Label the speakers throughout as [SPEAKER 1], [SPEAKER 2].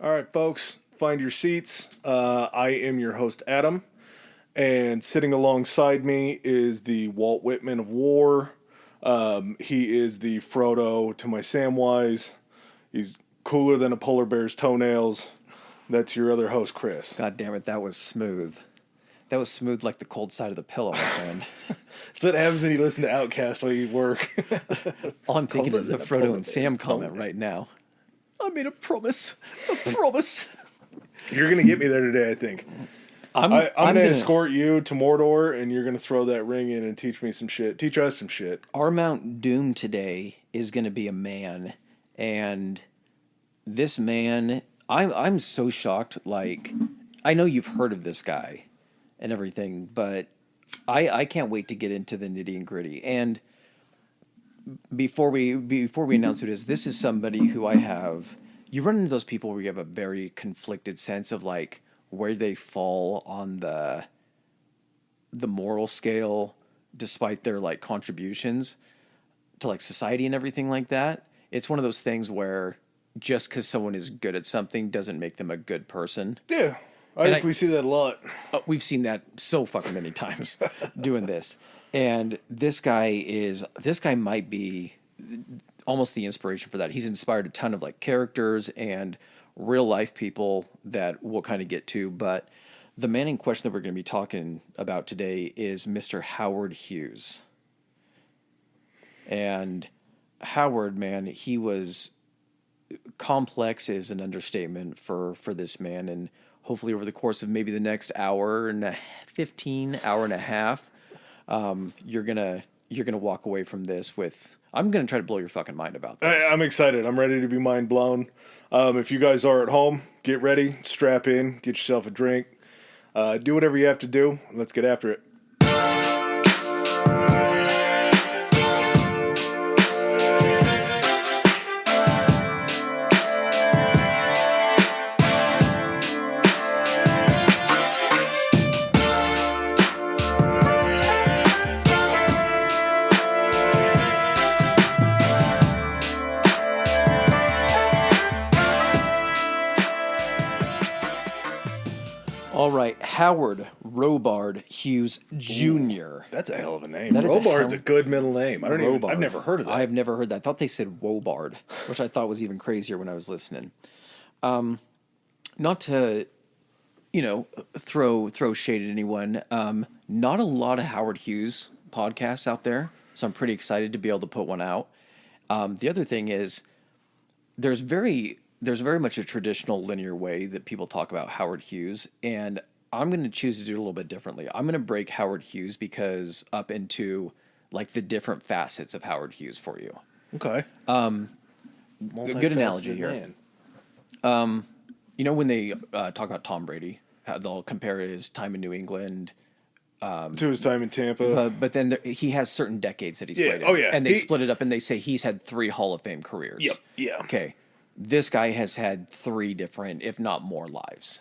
[SPEAKER 1] All right, folks, find your seats. I am your host, Adam, and sitting alongside me is the Walt Whitman of war. He is the Frodo to my Samwise. He's cooler than a polar bear's toenails. That's your other host, Chris.
[SPEAKER 2] God damn it, that was smooth. That was smooth like the cold side of the pillow, my friend.
[SPEAKER 1] That's what happens when you listen to Outkast while you work.
[SPEAKER 2] All I'm thinking is the Frodo and Sam comment right now. I made a promise. A promise.
[SPEAKER 1] You're going to get me there today, I think. I'm going to escort you to Mordor, and you're going to throw that ring in and teach me some shit. Teach us some shit.
[SPEAKER 2] Our Mount Doom today is going to be a man. And this man, I'm so shocked. Like, I know you've heard of this guy and everything, but I can't wait to get into the nitty and gritty. And before we announce who it is, this is somebody who I have. You run into those people where you have a very conflicted sense of like where they fall on the moral scale, despite their like contributions to like society and everything like that. It's one of those things where just because someone is good at something doesn't make them a good person.
[SPEAKER 1] Yeah, I think we see that a lot.
[SPEAKER 2] We've seen that so fucking many times doing this. And this guy might be almost the inspiration for that. He's inspired a ton of like characters and real life people that we'll kind of get to. But the man in question that we're going to be talking about today is Mr. Howard Hughes. And Howard, man, he was complex is an understatement for this man. And hopefully over the course of maybe the next hour and a half, you're gonna walk away from this with. I'm gonna try to blow your fucking mind about this.
[SPEAKER 1] I'm excited. I'm ready to be mind blown. If you guys are at home, get ready, strap in, get yourself a drink, do whatever you have to do. Let's get after it.
[SPEAKER 2] All right, Howard Robard Hughes Jr.
[SPEAKER 1] That's a hell of a name. Robard's a good middle name. I've never heard of that.
[SPEAKER 2] I've never heard that. I thought they said Wobard, which I thought was even crazier when I was listening. Not to, throw shade at anyone. Not a lot of Howard Hughes podcasts out there, so I'm pretty excited to be able to put one out. The other thing is, there's very much a traditional linear way that people talk about Howard Hughes, and I'm going to choose to do it a little bit differently. I'm going to break Howard Hughes up into like the different facets of Howard Hughes for you.
[SPEAKER 1] Okay.
[SPEAKER 2] A good analogy here. Man. When they talk about Tom Brady, how they'll compare his time in New England
[SPEAKER 1] to his time in Tampa.
[SPEAKER 2] But then he has certain decades that he's played in.
[SPEAKER 1] Oh, yeah.
[SPEAKER 2] And they split it up and they say he's had 3 Hall of Fame careers.
[SPEAKER 1] Yep. Yeah.
[SPEAKER 2] Okay. This guy has had 3 different, if not more, lives.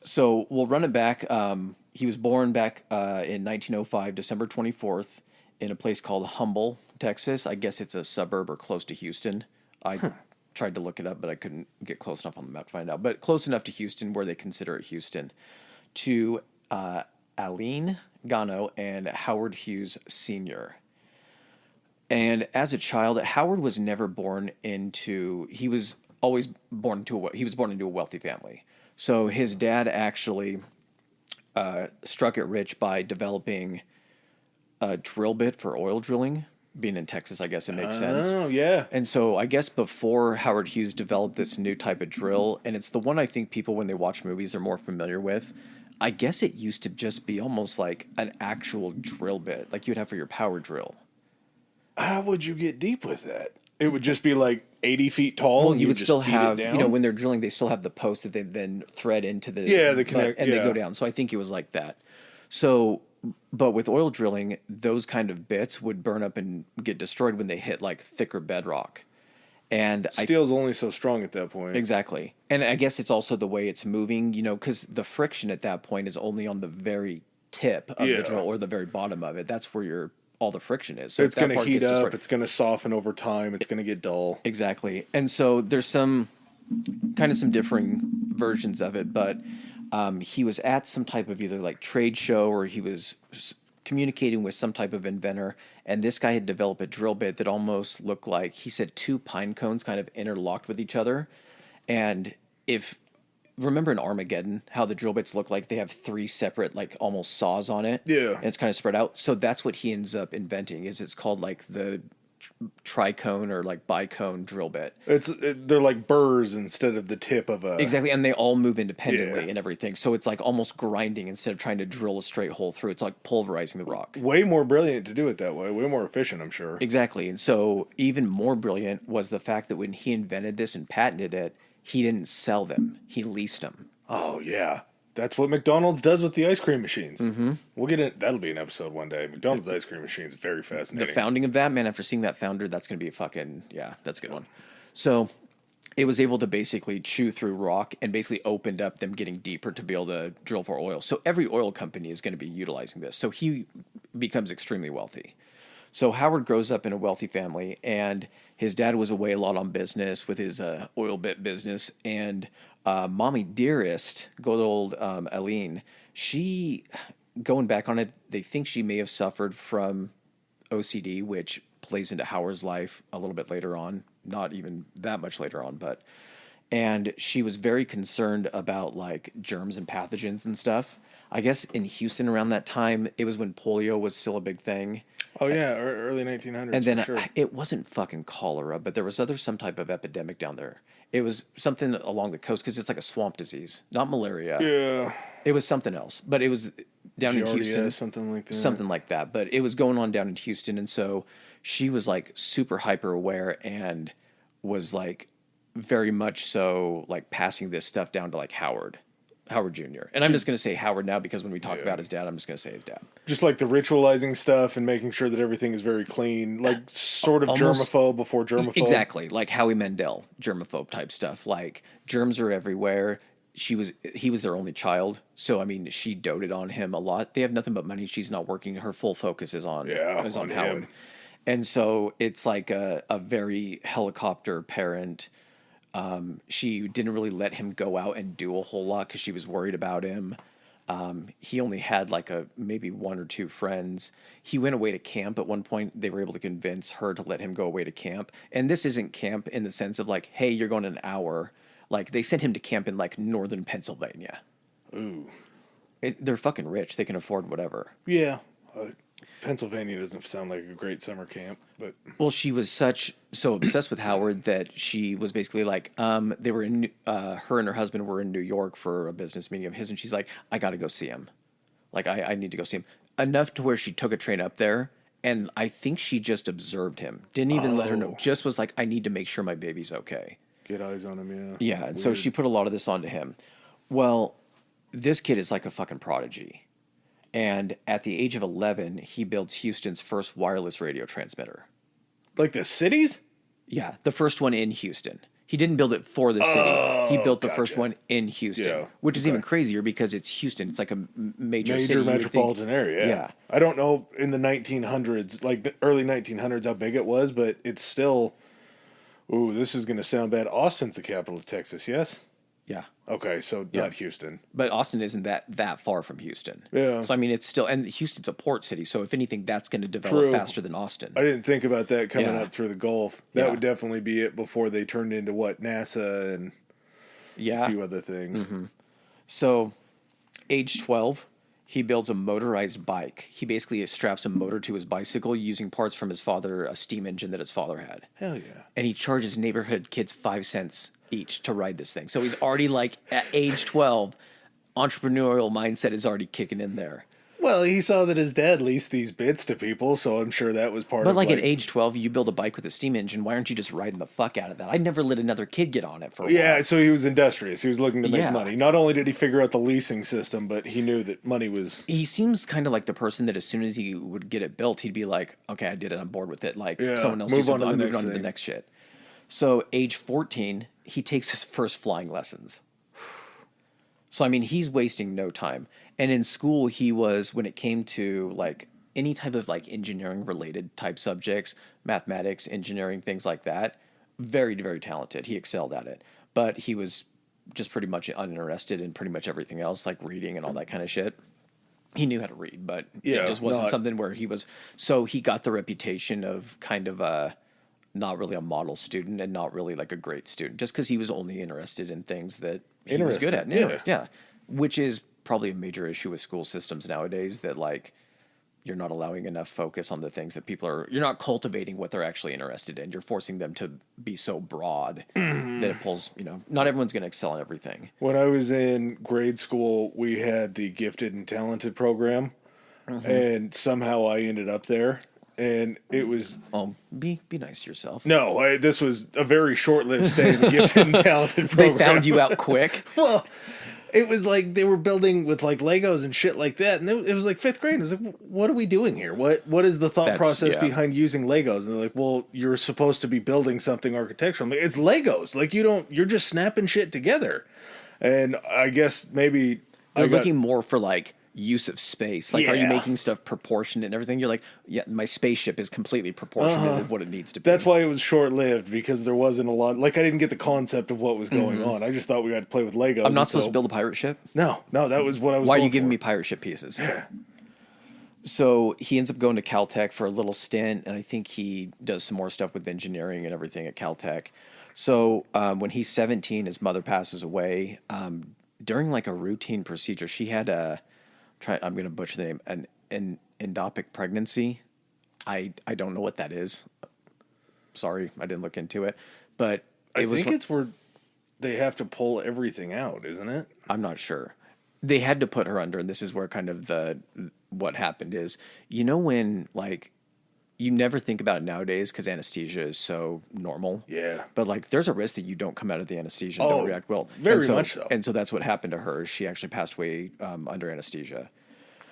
[SPEAKER 2] So we'll run it back. He was born back in 1905, December 24th, in a place called Humble, Texas. I guess it's a suburb or close to Houston. I tried to look it up, but I couldn't get close enough on the map to find out. But close enough to Houston, where they consider it Houston, to Aline Gano and Howard Hughes Sr. And as a child, Howard was never born into. He was born into a wealthy family. So his dad actually struck it rich by developing a drill bit for oil drilling. Being in Texas, I guess it makes sense.
[SPEAKER 1] Oh, yeah.
[SPEAKER 2] And so I guess before Howard Hughes developed this new type of drill, and it's the one I think people, when they watch movies, they're more familiar with. I guess it used to just be almost like an actual drill bit, like you'd have for your power drill.
[SPEAKER 1] How would you get deep with that? It would just be like 80 feet tall.
[SPEAKER 2] Well, you would still have, when they're drilling, they still have the post that they then thread into the
[SPEAKER 1] connect,
[SPEAKER 2] and they go down. So I think it was like that. So, but with oil drilling, those kind of bits would burn up and get destroyed when they hit like thicker bedrock. And
[SPEAKER 1] steel's only so strong at that point.
[SPEAKER 2] Exactly. And I guess it's also the way it's moving, because the friction at that point is only on the very tip of the drill or the very bottom of it. That's where all the friction is.
[SPEAKER 1] So it's going to heat up. It's going to soften over time. It's going to get dull.
[SPEAKER 2] Exactly. And so there's some kind of some differing versions of it, but he was at some type of either like trade show or he was communicating with some type of inventor, and this guy had developed a drill bit that almost looked like, he said, two pine cones kind of interlocked with each other. And if remember in Armageddon how the drill bits look like they have three separate like almost saws on it,
[SPEAKER 1] Yeah.
[SPEAKER 2] and it's kind of spread out. So that's what he ends up inventing. Is it's called like the tricone or like bicone drill bit.
[SPEAKER 1] They're like burrs instead of the tip of a...
[SPEAKER 2] Exactly, and they all move independently
[SPEAKER 1] Yeah.
[SPEAKER 2] and everything. So it's like almost grinding instead of trying to drill a straight hole through. It's like pulverizing the rock.
[SPEAKER 1] Way more brilliant to do it that way. Way more efficient, I'm sure.
[SPEAKER 2] Exactly, and so even more brilliant was the fact that when he invented this and patented it, he didn't sell them. He leased them.
[SPEAKER 1] Oh, yeah. That's what McDonald's does with the ice cream machines. Mm-hmm. We'll get it. That'll be an episode one day. McDonald's ice cream machine is very
[SPEAKER 2] The
[SPEAKER 1] fascinating.
[SPEAKER 2] founding of that, man, after seeing that founder, that's going to be a fucking, yeah, that's a good one. So it was able to basically chew through rock and basically opened up them getting deeper to be able to drill for oil. So every oil company is going to be utilizing this. So he becomes extremely wealthy. So Howard grows up in a wealthy family, and his dad was away a lot on business with his oil bit business. And Mommy Dearest, good old Aline, she, going back on it, they think she may have suffered from OCD, which plays into Howard's life a little bit later on, not even that much later on, but, and she was very concerned about like germs and pathogens and stuff. I guess in Houston around that time, it was when polio was still a big thing.
[SPEAKER 1] Oh, yeah, early 1900s,
[SPEAKER 2] And then
[SPEAKER 1] for sure.
[SPEAKER 2] it wasn't fucking cholera, but there was some type of epidemic down there. It was something along the coast because it's like a swamp disease, not malaria.
[SPEAKER 1] Yeah.
[SPEAKER 2] It was something else, but it was down in
[SPEAKER 1] Giardia,
[SPEAKER 2] Houston,
[SPEAKER 1] something like that.
[SPEAKER 2] something like that. But it was going on down in Houston, and so she was like super hyper aware and was like very much so like passing this stuff down to like Howard Jr. And I'm just going to say Howard now because when we talk about his dad, I'm just going to say his dad.
[SPEAKER 1] Just like the ritualizing stuff and making sure that everything is very clean, like sort of
[SPEAKER 2] Almost-
[SPEAKER 1] germaphobe before germaphobe.
[SPEAKER 2] Exactly, like Howie Mandel, germaphobe type stuff. Like germs are everywhere. He was their only child, so I mean, she doted on him a lot. They have nothing but money. She's not working. Her full focus is on
[SPEAKER 1] on
[SPEAKER 2] Howard,
[SPEAKER 1] him.
[SPEAKER 2] and so it's like a very helicopter parent. She didn't really let him go out and do a whole lot because she was worried about him. He only had like maybe one or two friends. He went away to camp at one point. They were able to convince her to let him go away to camp. And this isn't camp in the sense of like, hey, you're going an hour. Like they sent him to camp in like northern Pennsylvania.
[SPEAKER 1] Ooh.
[SPEAKER 2] They're fucking rich. They can afford whatever.
[SPEAKER 1] Yeah. Pennsylvania doesn't sound like a great summer camp, but...
[SPEAKER 2] Well, she was so obsessed with Howard that she was basically like, they were in, her and her husband were in New York for a business meeting of his, and she's like, I got to go see him. Like, I need to go see him. Enough to where she took a train up there, and I think she just observed him. Didn't even let her know. Just was like, I need to make sure my baby's okay.
[SPEAKER 1] Get eyes on him, yeah.
[SPEAKER 2] Yeah, and so she put a lot of this onto him. Well, this kid is like a fucking prodigy. And at the age of 11, he builds Houston's first wireless radio transmitter.
[SPEAKER 1] Like the cities?
[SPEAKER 2] Yeah, the first one in Houston. He didn't build it for the city. He built the first
[SPEAKER 1] gotcha.
[SPEAKER 2] one in Houston,
[SPEAKER 1] Yeah,
[SPEAKER 2] which is even crazier because it's Houston. It's like a major city. You would
[SPEAKER 1] metropolitan
[SPEAKER 2] think.
[SPEAKER 1] area.
[SPEAKER 2] Yeah.
[SPEAKER 1] I don't know in the 1900s, like the early 1900s, how big it was, but it's still... Ooh, this is going to sound bad. Austin's the capital of Texas, yes?
[SPEAKER 2] Yeah.
[SPEAKER 1] Okay, so not Houston.
[SPEAKER 2] But Austin isn't that far from Houston.
[SPEAKER 1] Yeah.
[SPEAKER 2] So, I mean, it's still... And Houston's a port city, so if anything, that's going to develop
[SPEAKER 1] True.
[SPEAKER 2] faster than Austin.
[SPEAKER 1] I didn't think about that coming
[SPEAKER 2] Yeah.
[SPEAKER 1] up through the Gulf. That
[SPEAKER 2] Yeah.
[SPEAKER 1] would definitely be it before they turned into, NASA and
[SPEAKER 2] Yeah.
[SPEAKER 1] a few other things.
[SPEAKER 2] So, age 12, he builds a motorized bike. He basically straps a motor to his bicycle using parts from his father, a steam engine that his father had.
[SPEAKER 1] Hell yeah.
[SPEAKER 2] And he charges neighborhood kids 5 cents each to ride this thing. So he's already like at age 12, entrepreneurial mindset is already kicking in there.
[SPEAKER 1] Well, he saw that his dad leased these bits to people, so I'm sure that was part
[SPEAKER 2] But
[SPEAKER 1] of
[SPEAKER 2] like at age 12, you build a bike with a steam engine. Why aren't you just riding the fuck out of that? I never let another kid get on it for a
[SPEAKER 1] Yeah,
[SPEAKER 2] while.
[SPEAKER 1] so he was industrious. He was looking to make
[SPEAKER 2] Yeah.
[SPEAKER 1] money. Not only did he figure out the leasing system, but he knew that money was...
[SPEAKER 2] He seems kind of like the person that as soon as he would get it built, he'd be like, okay, I did it. I'm bored with it. Like
[SPEAKER 1] Yeah,
[SPEAKER 2] someone else
[SPEAKER 1] move
[SPEAKER 2] do
[SPEAKER 1] on to
[SPEAKER 2] something.
[SPEAKER 1] the
[SPEAKER 2] I'm moving
[SPEAKER 1] next
[SPEAKER 2] on to the
[SPEAKER 1] thing.
[SPEAKER 2] next shit. So age 14, he takes his first flying lessons. So, I mean, he's wasting no time. And in school, he was, when it came to like any type of like engineering related type subjects, mathematics, engineering, things like that, very, very talented. He excelled at it, but he was just pretty much uninterested in pretty much everything else, like reading and all that kind of shit. He knew how to read, but
[SPEAKER 1] Yeah,
[SPEAKER 2] it just wasn't
[SPEAKER 1] no,
[SPEAKER 2] something where he was. So he got the reputation of kind of a not really a model student and not really like a great student, just because he was only interested in things that he was good at.
[SPEAKER 1] Interesting, yeah.
[SPEAKER 2] Yeah, which is probably a major issue with school systems nowadays. That like you're not allowing enough focus on the things that people are. You're not cultivating what they're actually interested in. You're forcing them to be so broad that it pulls. Not everyone's going to excel in everything.
[SPEAKER 1] When I was in grade school, we had the gifted and talented program, and somehow I ended up there. And it was
[SPEAKER 2] Be nice to yourself.
[SPEAKER 1] no. This was a very short-lived stay in the gifted and talented program.
[SPEAKER 2] They found you out quick.
[SPEAKER 1] Well, it was like they were building with like Legos and shit like that, and it was like fifth grade. It was like, what are we doing here? What is the thought process behind using Legos? And they're like, well, you're supposed to be building something architectural. I'm like, it's Legos. Like you're just snapping shit together. And I guess maybe
[SPEAKER 2] They're looking more for like use of space. Like, are you
[SPEAKER 1] Yeah.
[SPEAKER 2] making stuff proportionate and everything? You're like, yeah, my spaceship is completely proportionate of what it needs to be.
[SPEAKER 1] That's why it was short-lived, because there wasn't a lot. Like, I didn't get the concept of what was going on. I just thought we had to play with Legos.
[SPEAKER 2] I'm not supposed to build a pirate ship.
[SPEAKER 1] No, that was what I was.
[SPEAKER 2] Why are
[SPEAKER 1] going
[SPEAKER 2] you giving
[SPEAKER 1] for.
[SPEAKER 2] me pirate ship pieces? So he ends up going to Caltech for a little stint, and I think he does some more stuff with engineering and everything at Caltech. So when he's 17, his mother passes away. During like a routine procedure, she had I'm going to butcher the name, an endopic pregnancy. I don't know what that is. Sorry, I didn't look into it. But
[SPEAKER 1] I think it's where they have to pull everything out, isn't it?
[SPEAKER 2] I'm not sure. They had to put her under, and this is where kind of what happened is, when like you never think about it nowadays because anesthesia is so normal.
[SPEAKER 1] Yeah.
[SPEAKER 2] But like there's a risk that you don't come out of the anesthesia and don't react well.
[SPEAKER 1] Very much so.
[SPEAKER 2] And so that's what happened to her. She actually passed away under anesthesia.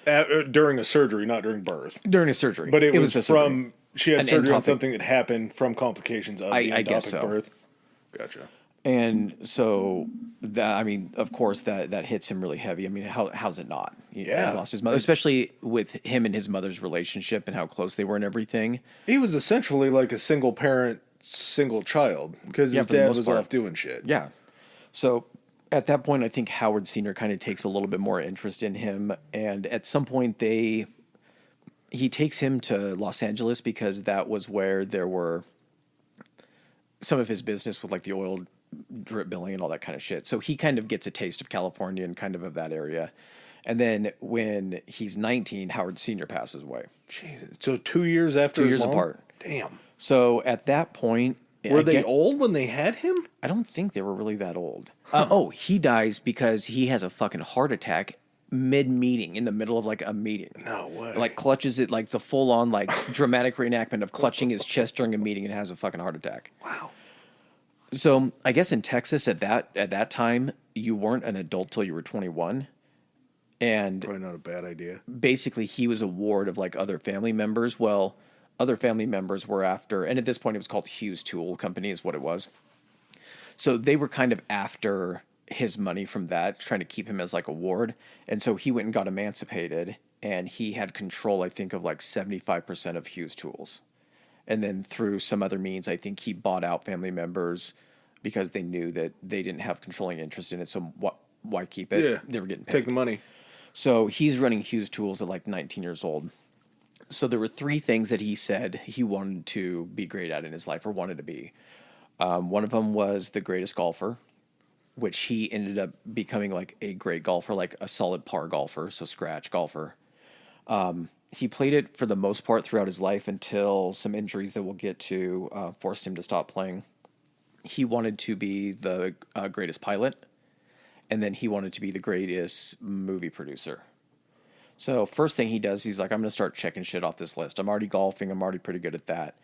[SPEAKER 1] During a surgery, not during birth.
[SPEAKER 2] During a surgery.
[SPEAKER 1] But it was
[SPEAKER 2] a
[SPEAKER 1] from, she had
[SPEAKER 2] An
[SPEAKER 1] surgery on
[SPEAKER 2] endopic-
[SPEAKER 1] something that happened from complications of the
[SPEAKER 2] I guess
[SPEAKER 1] endopic
[SPEAKER 2] so.
[SPEAKER 1] birth. Gotcha.
[SPEAKER 2] And so of course that hits him really heavy. I mean, how's it not? He lost his mother, especially with him and his mother's relationship and how close they were and everything.
[SPEAKER 1] He was essentially like a single parent, single child, because his
[SPEAKER 2] for the
[SPEAKER 1] dad
[SPEAKER 2] most
[SPEAKER 1] was
[SPEAKER 2] part.
[SPEAKER 1] off doing shit.
[SPEAKER 2] Yeah. So at that point, I think Howard Sr. kind of takes a little bit more interest in him. And at some point he takes him to Los Angeles because that was where there were some of his business with like the oil drip billing and all that kind of shit. So he kind of gets a taste of California and kind of that area. And then when he's 19, Howard Sr. passes away.
[SPEAKER 1] Jesus. So 2 years after
[SPEAKER 2] 2
[SPEAKER 1] his
[SPEAKER 2] years
[SPEAKER 1] mom?
[SPEAKER 2] apart.
[SPEAKER 1] Damn.
[SPEAKER 2] So at that point,
[SPEAKER 1] Were they old when they had him?
[SPEAKER 2] I don't think they were really that old. He dies because he has a fucking heart attack mid-meeting, in the middle of like a meeting.
[SPEAKER 1] No way.
[SPEAKER 2] Like clutches it, like the full-on like dramatic reenactment of clutching his chest during a meeting and has a fucking heart attack.
[SPEAKER 1] Wow.
[SPEAKER 2] So I guess in Texas at that time, you weren't an adult till you were 21. And
[SPEAKER 1] Probably not a bad idea.
[SPEAKER 2] basically he was a ward of like other family members. Well, other family members were after, and at this point it was called Hughes Tool Company is what it was. So they were kind of after his money from that, trying to keep him as like a ward. And so he went and got emancipated, and he had control, I think, of like 75% of Hughes Tools. And then through some other means, I think he bought out family members because they knew that they didn't have controlling interest in it. So why keep it?
[SPEAKER 1] Yeah.
[SPEAKER 2] They were getting paid.
[SPEAKER 1] Take the money.
[SPEAKER 2] So he's running Hughes Tools at like 19 years old. So there were 3 things that he said he wanted to be great at in his life, or wanted to be. One of them was the greatest golfer, which he ended up becoming like a great golfer, like a solid par golfer, so scratch golfer. He played it for the most part throughout his life until some injuries that we'll get to forced him to stop playing. He wanted to be the greatest pilot, and then he wanted to be the greatest movie producer. So first thing he does, he's like, I'm going to start checking shit off this list. I'm already golfing. I'm already pretty good at that.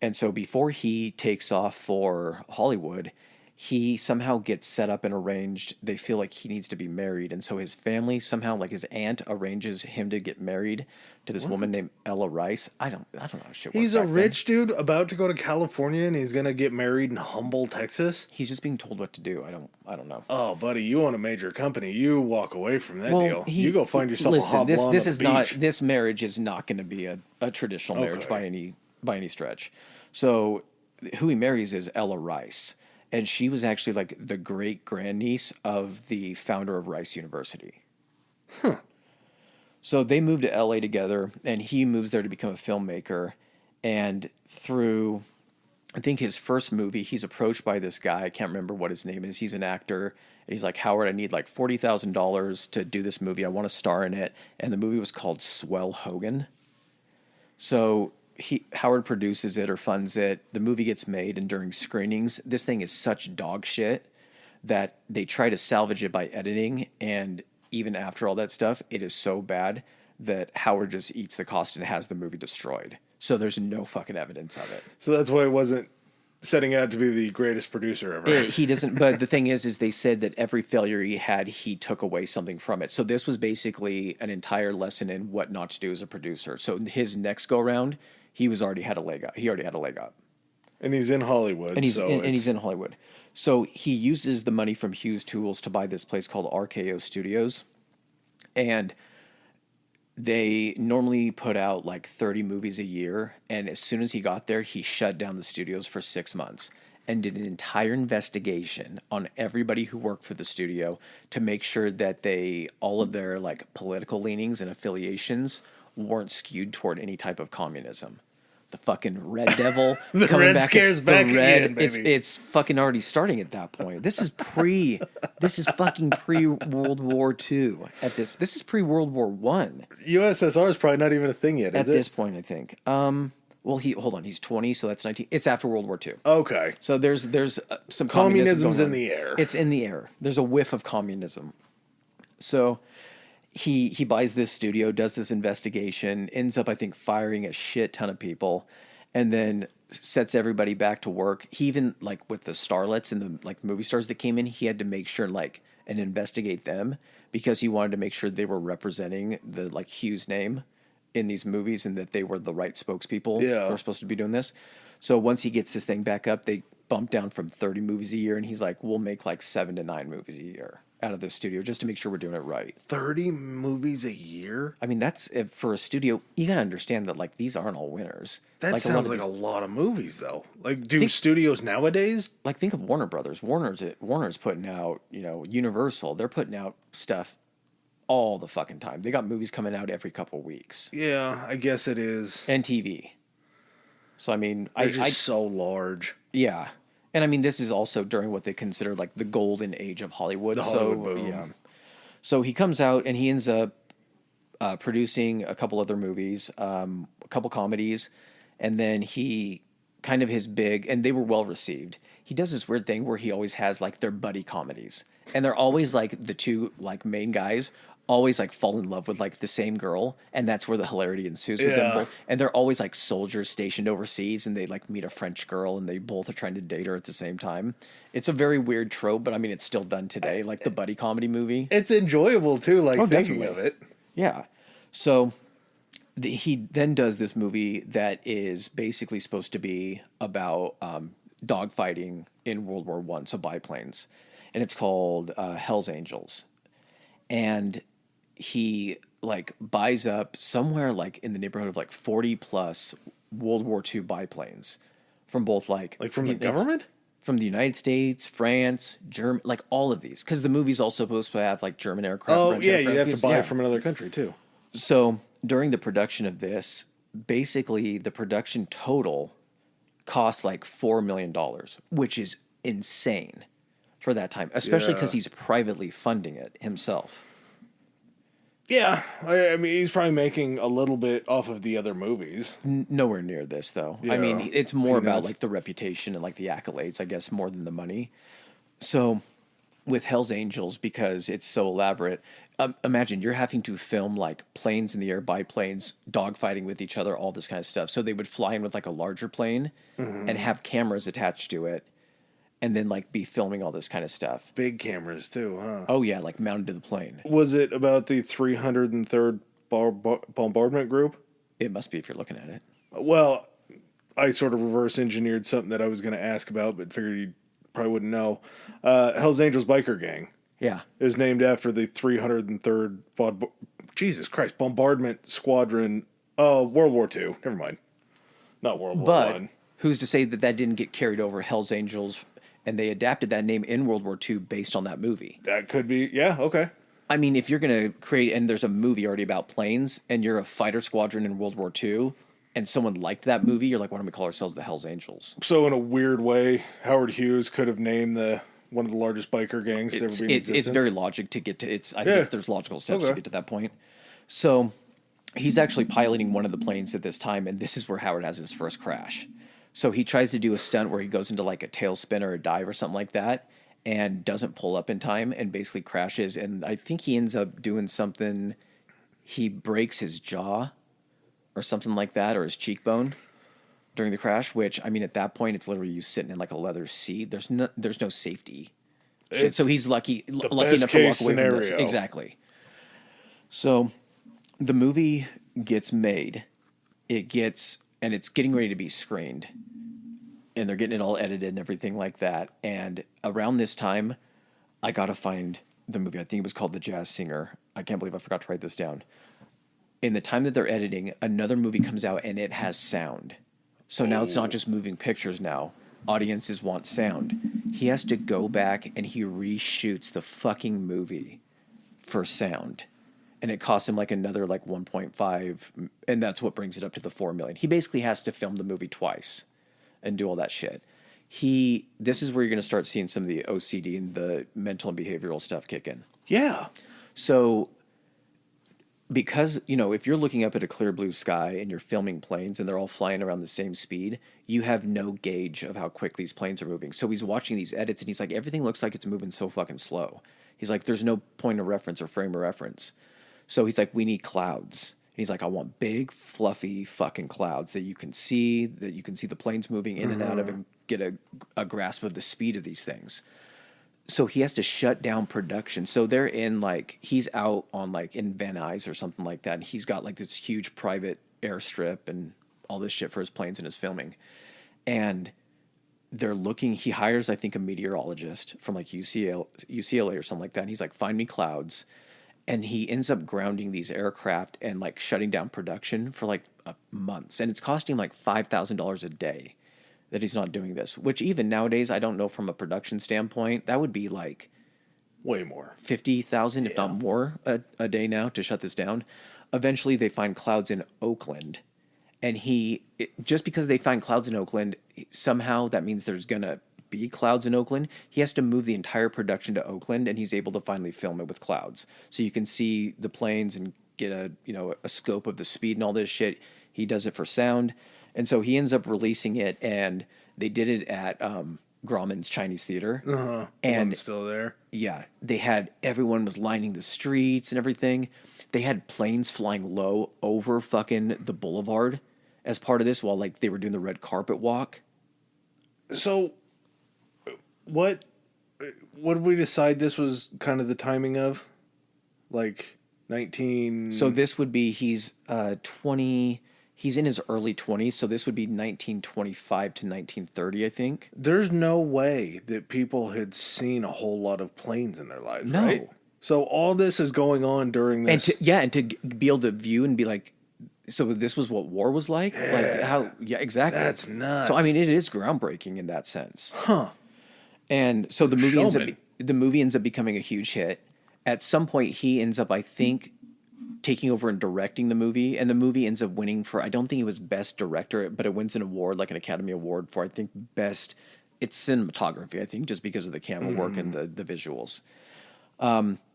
[SPEAKER 2] And so before he takes off for Hollywood, he somehow gets set up and arranged. They feel like he needs to be married. And so his family somehow, like his aunt, arranges him to get married to this woman named Ella Rice. I don't know how shit works.
[SPEAKER 1] He's a
[SPEAKER 2] back then.
[SPEAKER 1] rich dude about to go to California, and he's gonna get married in Humble, Texas.
[SPEAKER 2] He's just being told what to do. I don't know.
[SPEAKER 1] Oh, buddy, you own a major company. You walk away from that
[SPEAKER 2] Well,
[SPEAKER 1] deal. You go find yourself a hot blonde
[SPEAKER 2] this
[SPEAKER 1] on
[SPEAKER 2] is
[SPEAKER 1] the
[SPEAKER 2] not
[SPEAKER 1] beach.
[SPEAKER 2] this marriage is not going to be a traditional marriage
[SPEAKER 1] Okay.
[SPEAKER 2] by any stretch. So who he marries is Ella Rice, and she was actually like the great grandniece of the founder of Rice University. So they moved to LA together, and he moves there to become a filmmaker. And through, I think his first movie, he's approached by this guy. I can't remember what his name is. He's an actor. And he's like, Howard, I need like $40,000 to do this movie. I want to star in it. And the movie was called Swell Hogan. So Howard produces it or funds it. The movie gets made, and during screenings, this thing is such dog shit that they try to salvage it by editing, and even after all that stuff, it is so bad that Howard just eats the cost and has the movie destroyed. So there's no fucking evidence of it.
[SPEAKER 1] So that's why it wasn't setting out to be the greatest producer ever.
[SPEAKER 2] He doesn't, but the thing is they said that every failure he had, he took away something from it. So this was basically an entire lesson in what not to do as a producer. So his next go round, he already had a leg up. He already had a leg up.
[SPEAKER 1] And he's in Hollywood.
[SPEAKER 2] And he's in Hollywood. So he uses the money from Hughes Tools to buy this place called RKO Studios. And they normally put out like 30 movies a year. And as soon as he got there, he shut down the studios for 6 months and did an entire investigation on everybody who worked for the studio to make sure that all of their like political leanings and affiliations weren't skewed toward any type of communism. The fucking Red Devil.
[SPEAKER 1] The Red scares back again, baby.
[SPEAKER 2] It's fucking already starting at that point. This is fucking pre World War II at this. This is pre World War One.
[SPEAKER 1] USSR is probably not even a thing yet, is it?
[SPEAKER 2] At this point, I think. Well, he's 20, so that's 19. It's after World War II.
[SPEAKER 1] Okay.
[SPEAKER 2] So there's some
[SPEAKER 1] communism's in the air.
[SPEAKER 2] It's in the air. There's a whiff of communism. So he buys this studio, does this investigation, ends up, I think, firing a shit ton of people, and then sets everybody back to work. He even, like, with the starlets and the, like, movie stars that came in, he had to make sure, like, and investigate them because he wanted to make sure they were representing the, like, Hughes name in these movies and that they were the right spokespeople who were supposed to be doing this. So once he gets this thing back up, they bump down from 30 movies a year, and he's like, we'll make, like, 7 to 9 movies a year out of the studio just to make sure we're doing it right.
[SPEAKER 1] 30 movies a year?
[SPEAKER 2] I mean, that's for a studio. You gotta understand that like these aren't all winners.
[SPEAKER 1] That
[SPEAKER 2] like,
[SPEAKER 1] sounds like a lot of movies, though. Like, studios nowadays?
[SPEAKER 2] Like, think of Warner Brothers. Warner's putting out, Universal. They're putting out stuff all the fucking time. They got movies coming out every couple weeks.
[SPEAKER 1] Yeah, I guess it is.
[SPEAKER 2] And TV. So I mean,
[SPEAKER 1] They're just so large.
[SPEAKER 2] Yeah. And I mean, this is also during what they consider like the golden age of Hollywood.
[SPEAKER 1] The Hollywood boom.
[SPEAKER 2] Yeah. So he comes out and he ends up producing a couple other movies, a couple comedies, and then he kind of his big, and they were well received. He does this weird thing where he always has like their buddy comedies, and they're always like the two like main guys always like fall in love with like the same girl, and that's where the hilarity ensues with them both. And they're always like soldiers stationed overseas, and they like meet a French girl, and they both are trying to date her at the same time. It's a very weird trope, but I mean it's still done today, like the buddy comedy movie.
[SPEAKER 1] It's enjoyable too, like thinking
[SPEAKER 2] definitely.
[SPEAKER 1] of it.
[SPEAKER 2] Yeah. So he then does this movie that is basically supposed to be about dogfighting in World War One, so biplanes, and it's called Hell's Angels. And he like buys up somewhere like in the neighborhood of like 40 plus World War II biplanes from both like
[SPEAKER 1] from the government,
[SPEAKER 2] from the United States, France, Germany, like all of these, because the movie's also supposed to have like German aircraft.
[SPEAKER 1] Oh
[SPEAKER 2] French
[SPEAKER 1] yeah,
[SPEAKER 2] aircraft.
[SPEAKER 1] you have to buy it from another country too.
[SPEAKER 2] So during the production of this, basically the production total cost like $4 million, which is insane for that time, especially because he's privately funding it himself.
[SPEAKER 1] Yeah, I mean, he's probably making a little bit off of the other movies.
[SPEAKER 2] Nowhere near this, though.
[SPEAKER 1] Yeah.
[SPEAKER 2] I mean, it's more about like the reputation and like the accolades, I guess, more than the money. So with Hell's Angels, because it's so elaborate, imagine you're having to film like planes in the air, biplanes, dogfighting with each other, all this kind of stuff. So they would fly in with like a larger plane and have cameras attached to it, and then like be filming all this kind of stuff.
[SPEAKER 1] Big cameras too, huh?
[SPEAKER 2] Oh yeah, like mounted to the plane.
[SPEAKER 1] Was it about the 303rd Bombardment Group?
[SPEAKER 2] It must be if you're looking at it.
[SPEAKER 1] Well, I sort of reverse engineered something that I was going to ask about, but figured you probably wouldn't know. Hell's Angels Biker Gang.
[SPEAKER 2] Yeah.
[SPEAKER 1] Is named after the 303rd Bombardment Squadron. World War II. Never mind. Not World War One.
[SPEAKER 2] who's to say that that didn't get carried over Hell's Angels, and they adapted that name in World War II based on that movie?
[SPEAKER 1] That could be, yeah, okay.
[SPEAKER 2] I mean, if you're going to create, and there's a movie already about planes, and you're a fighter squadron in World War II, and someone liked that movie, you're like, why don't we call ourselves the Hells Angels?
[SPEAKER 1] So in a weird way, Howard Hughes could have named one of the largest biker gangs to ever be in existence.
[SPEAKER 2] It's very logic to get to. I think there's logical steps to get to that point. So he's actually piloting one of the planes at this time, and this is where Howard has his first crash. So he tries to do a stunt where he goes into like a tailspin or a dive or something like that, and doesn't pull up in time and basically crashes. And I think he ends up doing something. He breaks his jaw or something like that, or his cheekbone during the crash, which, I mean, at that point, it's literally you sitting in like a leather seat. There's no safety. So he's lucky enough to walk away from this. Exactly. So the movie gets made. And it's getting ready to be screened. And they're getting it all edited and everything like that. And around this time, I got to find the movie. I think it was called The Jazz Singer. I can't believe I forgot to write this down. In the time that they're editing, another movie comes out and it has sound. So now it's not just moving pictures now. Audiences want sound. He has to go back and he reshoots the fucking movie for sound. And it costs him like another like 1.5, and that's what brings it up to the 4 million. He basically has to film the movie twice and do all that shit. This is where you're going to start seeing some of the OCD and the mental and behavioral stuff kick in.
[SPEAKER 1] Yeah.
[SPEAKER 2] So because, if you're looking up at a clear blue sky and you're filming planes and they're all flying around the same speed, you have no gauge of how quick these planes are moving. So he's watching these edits and he's like, everything looks like it's moving so fucking slow. He's like, there's no point of reference or frame of reference. So he's like, we need clouds. And he's like, I want big, fluffy fucking clouds that you can see the planes moving in and out of and get a grasp of the speed of these things. So he has to shut down production. So they're he's out on in Van Nuys or something like that. And he's got this huge private airstrip and all this shit for his planes and his filming. And he hires, I think, a meteorologist from UCLA or something like that. And he's like, find me clouds. And he ends up grounding these aircraft and shutting down production for months. And it's costing him $5,000 a day that he's not doing this, which even nowadays, I don't know from a production standpoint, that would be
[SPEAKER 1] way more,
[SPEAKER 2] 50,000, if not more a day now to shut this down. Eventually they find clouds in Oakland, and just because they find clouds in Oakland, somehow that means there's going to be clouds in Oakland. He has to move the entire production to Oakland, and he's able to finally film it with clouds. So you can see the planes and get a scope of the speed and all this shit. He does it for sound. And so he ends up releasing it, and they did it at Grauman's Chinese Theater.
[SPEAKER 1] Uh-huh.
[SPEAKER 2] And
[SPEAKER 1] it's still there.
[SPEAKER 2] Yeah. Everyone was lining the streets and everything. They had planes flying low over fucking the boulevard as part of this while they were doing the red carpet walk.
[SPEAKER 1] So what did we decide this was kind of the timing of? 19...
[SPEAKER 2] So this would be, he's 20... He's in his early 20s, so this would be 1925 to 1930, I think.
[SPEAKER 1] There's no way that people had seen a whole lot of planes in their lives, right? So all this is going on during this.
[SPEAKER 2] And to be able to view and be like, so this was what war was like?
[SPEAKER 1] Yeah.
[SPEAKER 2] Exactly.
[SPEAKER 1] That's nuts.
[SPEAKER 2] So, I mean, it is groundbreaking in that sense.
[SPEAKER 1] Huh.
[SPEAKER 2] And so the movie ends up becoming a huge hit. At some point, he ends up, I think, taking over and directing the movie, and the movie ends up winning for, I don't think it was best director, but it wins an award, an Academy Award for, I think, best, it's cinematography, I think, just because of the camera work and the visuals.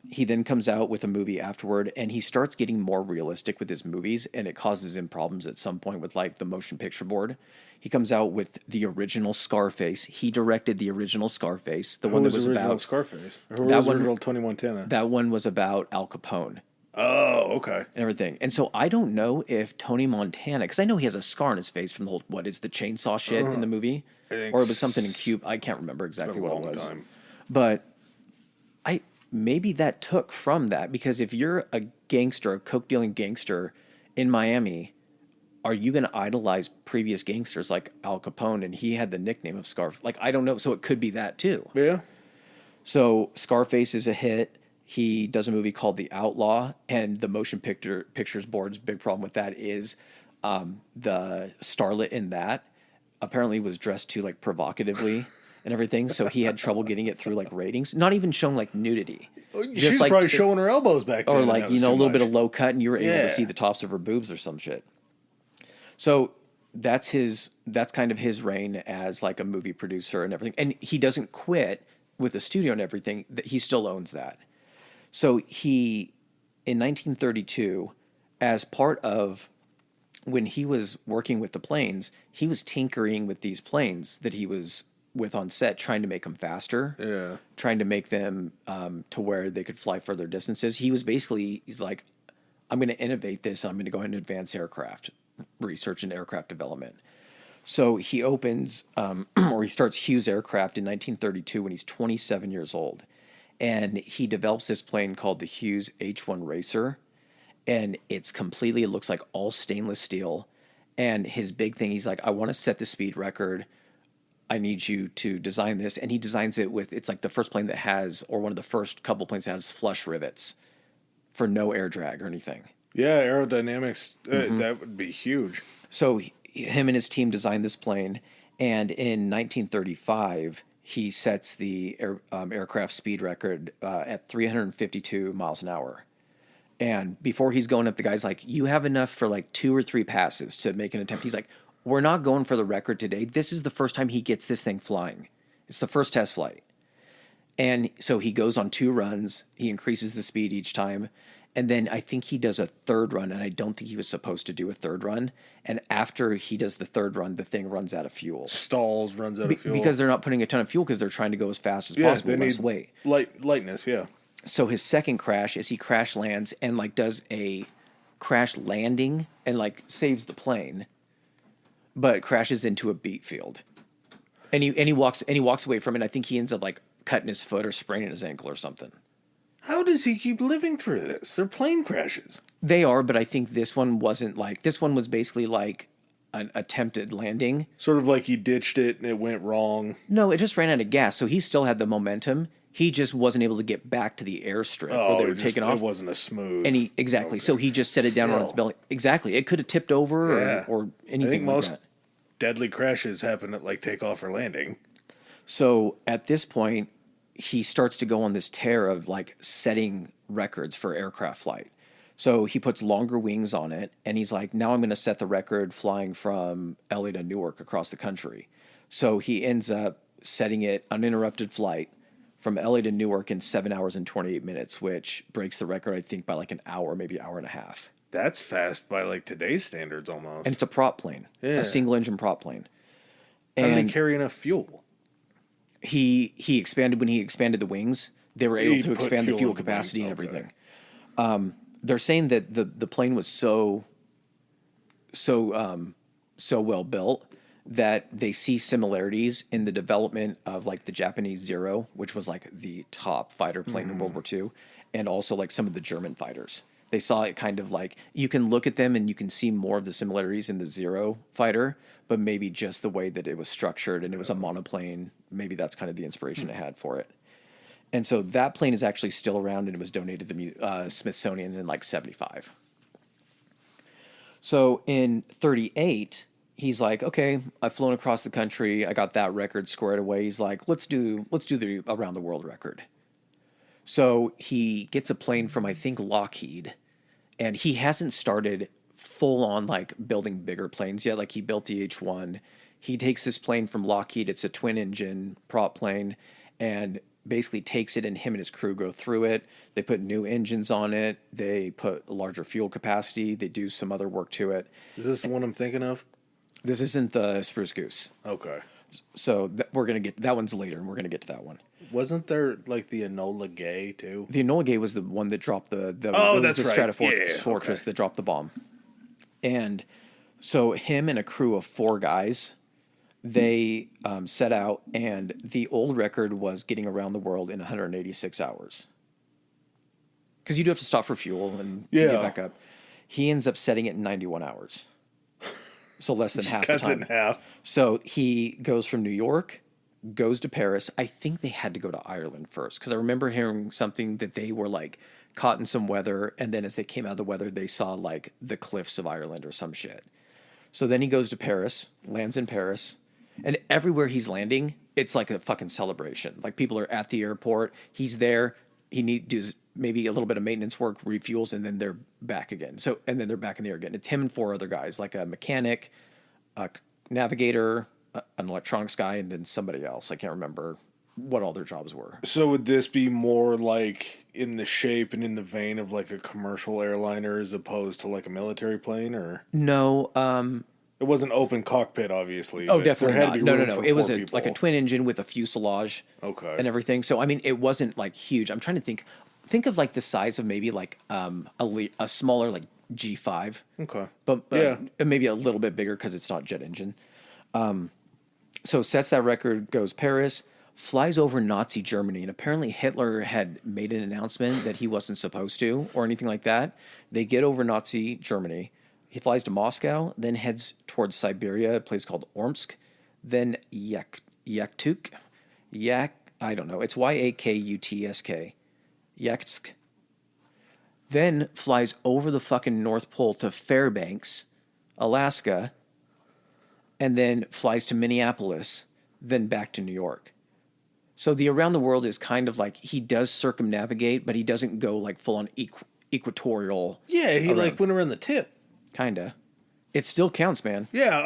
[SPEAKER 2] He then comes out with a movie afterward, and he starts getting more realistic with his movies, and it causes him problems at some point with the motion picture board. He comes out with the original Scarface. He directed the original Scarface, the one that was about
[SPEAKER 1] Scarface. Who was the original Tony Montana?
[SPEAKER 2] That one was about Al Capone.
[SPEAKER 1] Oh, okay.
[SPEAKER 2] And everything. And so I don't know if Tony Montana, because I know he has a scar on his face from the whole, what is the chainsaw shit in the movie? Or it was something in Cuba. I can't remember exactly what it was. Time. But maybe that took from that, because if you're a gangster, a coke-dealing gangster in Miami, are you going to idolize previous gangsters like Al Capone? And he had the nickname of Scarface. I don't know. So it could be that too.
[SPEAKER 1] Yeah.
[SPEAKER 2] So Scarface is a hit. He does a movie called The Outlaw, and the motion pictures board's big problem with that is the starlet in that apparently was dressed too like provocatively and everything, so he had trouble getting it through like ratings. Not even showing like nudity,
[SPEAKER 1] She was
[SPEAKER 2] like
[SPEAKER 1] probably showing her elbows back then.
[SPEAKER 2] or
[SPEAKER 1] and
[SPEAKER 2] like
[SPEAKER 1] that was
[SPEAKER 2] a
[SPEAKER 1] too
[SPEAKER 2] little bit
[SPEAKER 1] much.
[SPEAKER 2] of low cut, and you were able to see
[SPEAKER 1] Yeah.
[SPEAKER 2] the tops of her boobs or some shit. So that's kind of his reign as like a movie producer and everything. And he doesn't quit with the studio and everything. That he still owns that. So he, in 1932, as part of when he was working with the planes, he was tinkering with these planes that he was with on set, trying to make them faster.
[SPEAKER 1] Yeah.
[SPEAKER 2] Trying to make them to where they could fly further distances. He's like, I'm going to innovate this. And I'm going to go ahead and advance aircraft research and aircraft development. So he opens, or he starts Hughes Aircraft in 1932 when he's 27 years old. And he develops this plane called the Hughes H-1 Racer. And it looks like all stainless steel. And his big thing, he's like, I want to set the speed record. I need you to design this. And he designs it with, it's like the first plane that has, or one of the first couple planes that has flush rivets for no air drag or anything.
[SPEAKER 1] Yeah, aerodynamics, that would be huge.
[SPEAKER 2] So him and his team designed this plane, and in 1935, he sets the aircraft speed record at 352 miles an hour. And before he's going up, the guy's like, you have enough for like 2 or 3 passes to make an attempt. He's like, we're not going for the record today. This is the first time he gets this thing flying. It's the first test flight. And so he goes on 2 runs. He increases the speed each time. And then I think he does a 3rd run, and I don't think he was supposed to do a 3rd run. And after he does the 3rd run, the thing runs out of fuel.
[SPEAKER 1] Stalls, runs out of fuel.
[SPEAKER 2] Because they're not putting a ton of fuel because they're trying to go as fast as possible,
[SPEAKER 1] they
[SPEAKER 2] less
[SPEAKER 1] need
[SPEAKER 2] weight.
[SPEAKER 1] Lightness, yeah.
[SPEAKER 2] So his second crash is he crash lands and like does a crash landing and like saves the plane, but crashes into a beet field. And he walks away from it. I think he ends up like cutting his foot or spraining his ankle or something.
[SPEAKER 1] How does he keep living through this? They're plane crashes.
[SPEAKER 2] They are, but I think this one wasn't like, this one was basically like an attempted landing.
[SPEAKER 1] Sort of like he ditched it and it went wrong.
[SPEAKER 2] No, it just ran out of gas. So he still had the momentum. He just wasn't able to get back to the airstrip where they were taking off.
[SPEAKER 1] It wasn't a smooth.
[SPEAKER 2] And exactly. Okay. So he just set it down on its belly. Exactly. It could have tipped over or anything
[SPEAKER 1] I think
[SPEAKER 2] like
[SPEAKER 1] most
[SPEAKER 2] that.
[SPEAKER 1] Deadly crashes happen at like takeoff or landing.
[SPEAKER 2] So at this point, he starts to go on this tear of like setting records for aircraft flight. So he puts longer wings on it, and he's like, now I'm going to set the record flying from LA to Newark across the country. So he ends up setting it uninterrupted flight from LA to Newark in 7 hours and 28 minutes, which breaks the record, I think, by like an hour, maybe an hour and a half.
[SPEAKER 1] That's fast by like today's standards almost.
[SPEAKER 2] And it's a prop plane, a single engine prop plane.
[SPEAKER 1] How did he carry enough fuel?
[SPEAKER 2] He expanded, when he expanded the wings, they were able to expand the fuel capacity and everything. They're saying that the plane was so well built that they see similarities in the development of like the Japanese Zero, which was like the top fighter plane in World War II, and also like some of the German fighters. They saw it kind of like, you can look at them and you can see more of the similarities in the Zero fighter, but maybe just the way that it was structured and it was a monoplane. Maybe that's kind of the inspiration it had for it. And so that plane is actually still around, and it was donated to the Smithsonian in like 1975. So in 1938, he's like, okay, I've flown across the country. I got that record squared away. He's like, let's do the around the world record. So he gets a plane from, I think, Lockheed, and he hasn't started full on like building bigger planes yet. Like he built the H-1. He takes this plane from Lockheed. It's a twin engine prop plane, and basically takes it, and him and his crew go through it. They put new engines on it. They put a larger fuel capacity. They do some other work to it.
[SPEAKER 1] Is this the one I'm thinking of?
[SPEAKER 2] This isn't the Spruce Goose.
[SPEAKER 1] Okay.
[SPEAKER 2] So we're going to get, that one's later, and we're going to get to that one.
[SPEAKER 1] Wasn't there like the Enola Gay too?
[SPEAKER 2] The Enola Gay was the one that dropped the
[SPEAKER 1] that's right.
[SPEAKER 2] Stratofortress that dropped the bomb. And so him and a crew of 4 guys, they set out, and the old record was getting around the world in 186 hours. Because you do have to stop for fuel and get back up. He ends up setting it in 91 hours. So less than half the time.
[SPEAKER 1] Cuts it in half.
[SPEAKER 2] So he goes from New York, goes to Paris. I think they had to go to Ireland first, because I remember hearing something that they were like caught in some weather, and then as they came out of the weather, they saw like the cliffs of Ireland or some shit. So then he goes to Paris, lands in Paris. And everywhere he's landing, it's like a fucking celebration. Like people are at the airport, he's there, does maybe a little bit of maintenance work, refuels, and then they're back again. And then they're back in the air again. It's him and 4 other guys, like a mechanic, a navigator, an electronics guy, and then somebody else. I can't remember what all their jobs were.
[SPEAKER 1] So would this be more like in the shape and in the vein of like a commercial airliner as opposed to like a military plane, or
[SPEAKER 2] No,
[SPEAKER 1] it wasn't open cockpit, obviously?
[SPEAKER 2] oh,
[SPEAKER 1] but
[SPEAKER 2] definitely
[SPEAKER 1] there had
[SPEAKER 2] not.
[SPEAKER 1] to be
[SPEAKER 2] No,
[SPEAKER 1] room for
[SPEAKER 2] It was
[SPEAKER 1] 4
[SPEAKER 2] like a
[SPEAKER 1] people.
[SPEAKER 2] twin engine with a fuselage,
[SPEAKER 1] Okay.
[SPEAKER 2] and everything. So I mean, it wasn't like huge. I'm trying to think. Think of like the size of maybe like a smaller like G5,
[SPEAKER 1] Okay.
[SPEAKER 2] but
[SPEAKER 1] Yeah.
[SPEAKER 2] maybe a little bit bigger because it's not jet engine. So sets that record, goes Paris, flies over Nazi Germany, and apparently Hitler had made an announcement that he wasn't supposed to or anything like that. They get over Nazi Germany. He flies to Moscow, then heads towards Siberia, a place called Ormsk, then Yakutsk. I don't know. It's Yakutsk. Yakutsk. Then flies over the fucking North Pole to Fairbanks, Alaska, and then flies to Minneapolis, then back to New York. So the around the world is kind of like he does circumnavigate, but he doesn't go like full on equatorial.
[SPEAKER 1] Yeah, he
[SPEAKER 2] around.
[SPEAKER 1] like went around the tip.
[SPEAKER 2] Kinda. It still counts, man.
[SPEAKER 1] Yeah,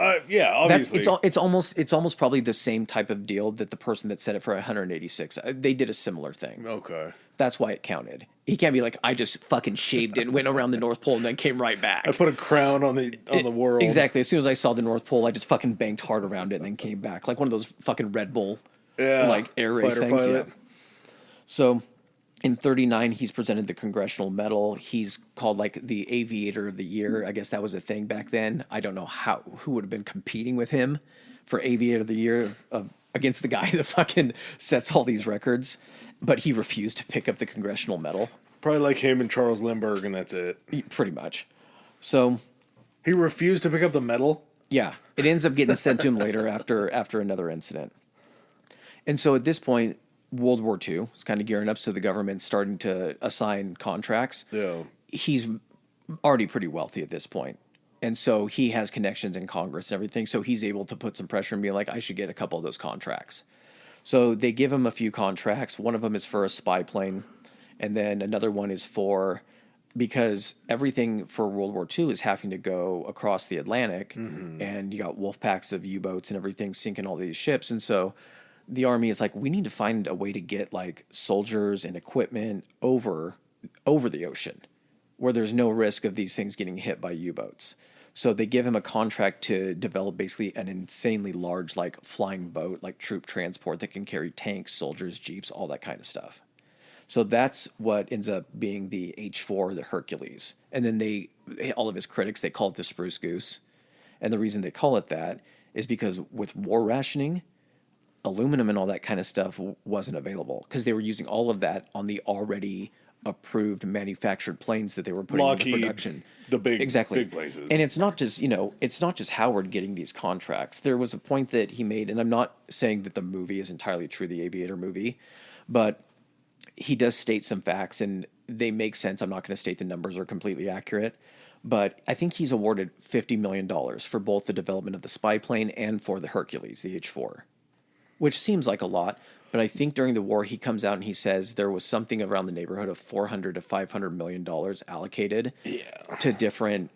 [SPEAKER 1] obviously.
[SPEAKER 2] It's almost probably the same type of deal that the person that said it for 186. They did a similar thing.
[SPEAKER 1] Okay.
[SPEAKER 2] That's why it counted. He can't be like, I just fucking shaved it and went around the North Pole and then came right back.
[SPEAKER 1] I put a crown on the world.
[SPEAKER 2] Exactly. As soon as I saw the North Pole, I just fucking banked hard around it and then came back. Like one of those fucking Red Bull like air race
[SPEAKER 1] Fighter
[SPEAKER 2] things.
[SPEAKER 1] pilot.
[SPEAKER 2] Yeah. So in 39, he's presented the Congressional Medal. He's called like the Aviator of the Year. I guess that was a thing back then. I don't know who would have been competing with him for Aviator of the Year against the guy that fucking sets all these records. But he refused to pick up the Congressional Medal.
[SPEAKER 1] Probably like him and Charles Lindbergh, and that's it.
[SPEAKER 2] Pretty much. So
[SPEAKER 1] He refused to pick up the medal?
[SPEAKER 2] yeah, it ends up getting sent to him later after another incident. And so at this point, World War II is kind of gearing up, so the government's starting to assign contracts.
[SPEAKER 1] Yeah.
[SPEAKER 2] He's already pretty wealthy at this point. And so he has connections in Congress and everything, so he's able to put some pressure and be like, I should get a couple of those contracts. So they give him a few contracts. One of them is for a spy plane, and then another one is because everything for World War II is having to go across the Atlantic, and you got wolf packs of U-boats and everything sinking all these ships. And so the Army is like, we need to find a way to get like soldiers and equipment over the ocean where there's no risk of these things getting hit by U-boats. So they give him a contract to develop basically an insanely large like flying boat, like troop transport that can carry tanks, soldiers, jeeps, all that kind of stuff. So that's what ends up being the H-4, the Hercules. And then all of his critics, they call it the Spruce Goose. And the reason they call it that is because with war rationing, aluminum and all that kind of stuff wasn't available because they were using all of that on the already approved manufactured planes that they were putting
[SPEAKER 1] Lockheed,
[SPEAKER 2] into production.
[SPEAKER 1] the big
[SPEAKER 2] And
[SPEAKER 1] places.
[SPEAKER 2] it's not just Howard getting these contracts. There was a point that he made, and I'm not saying that the movie is entirely true, the Aviator movie, but he does state some facts and they make sense. I'm not going to state the numbers are completely accurate, but I think he's awarded $50 million for both the development of the spy plane and for the Hercules, the H-4, which seems like a lot. But I think during the war, he comes out and he says there was something around the neighborhood of $400 to $500 million allocated to different,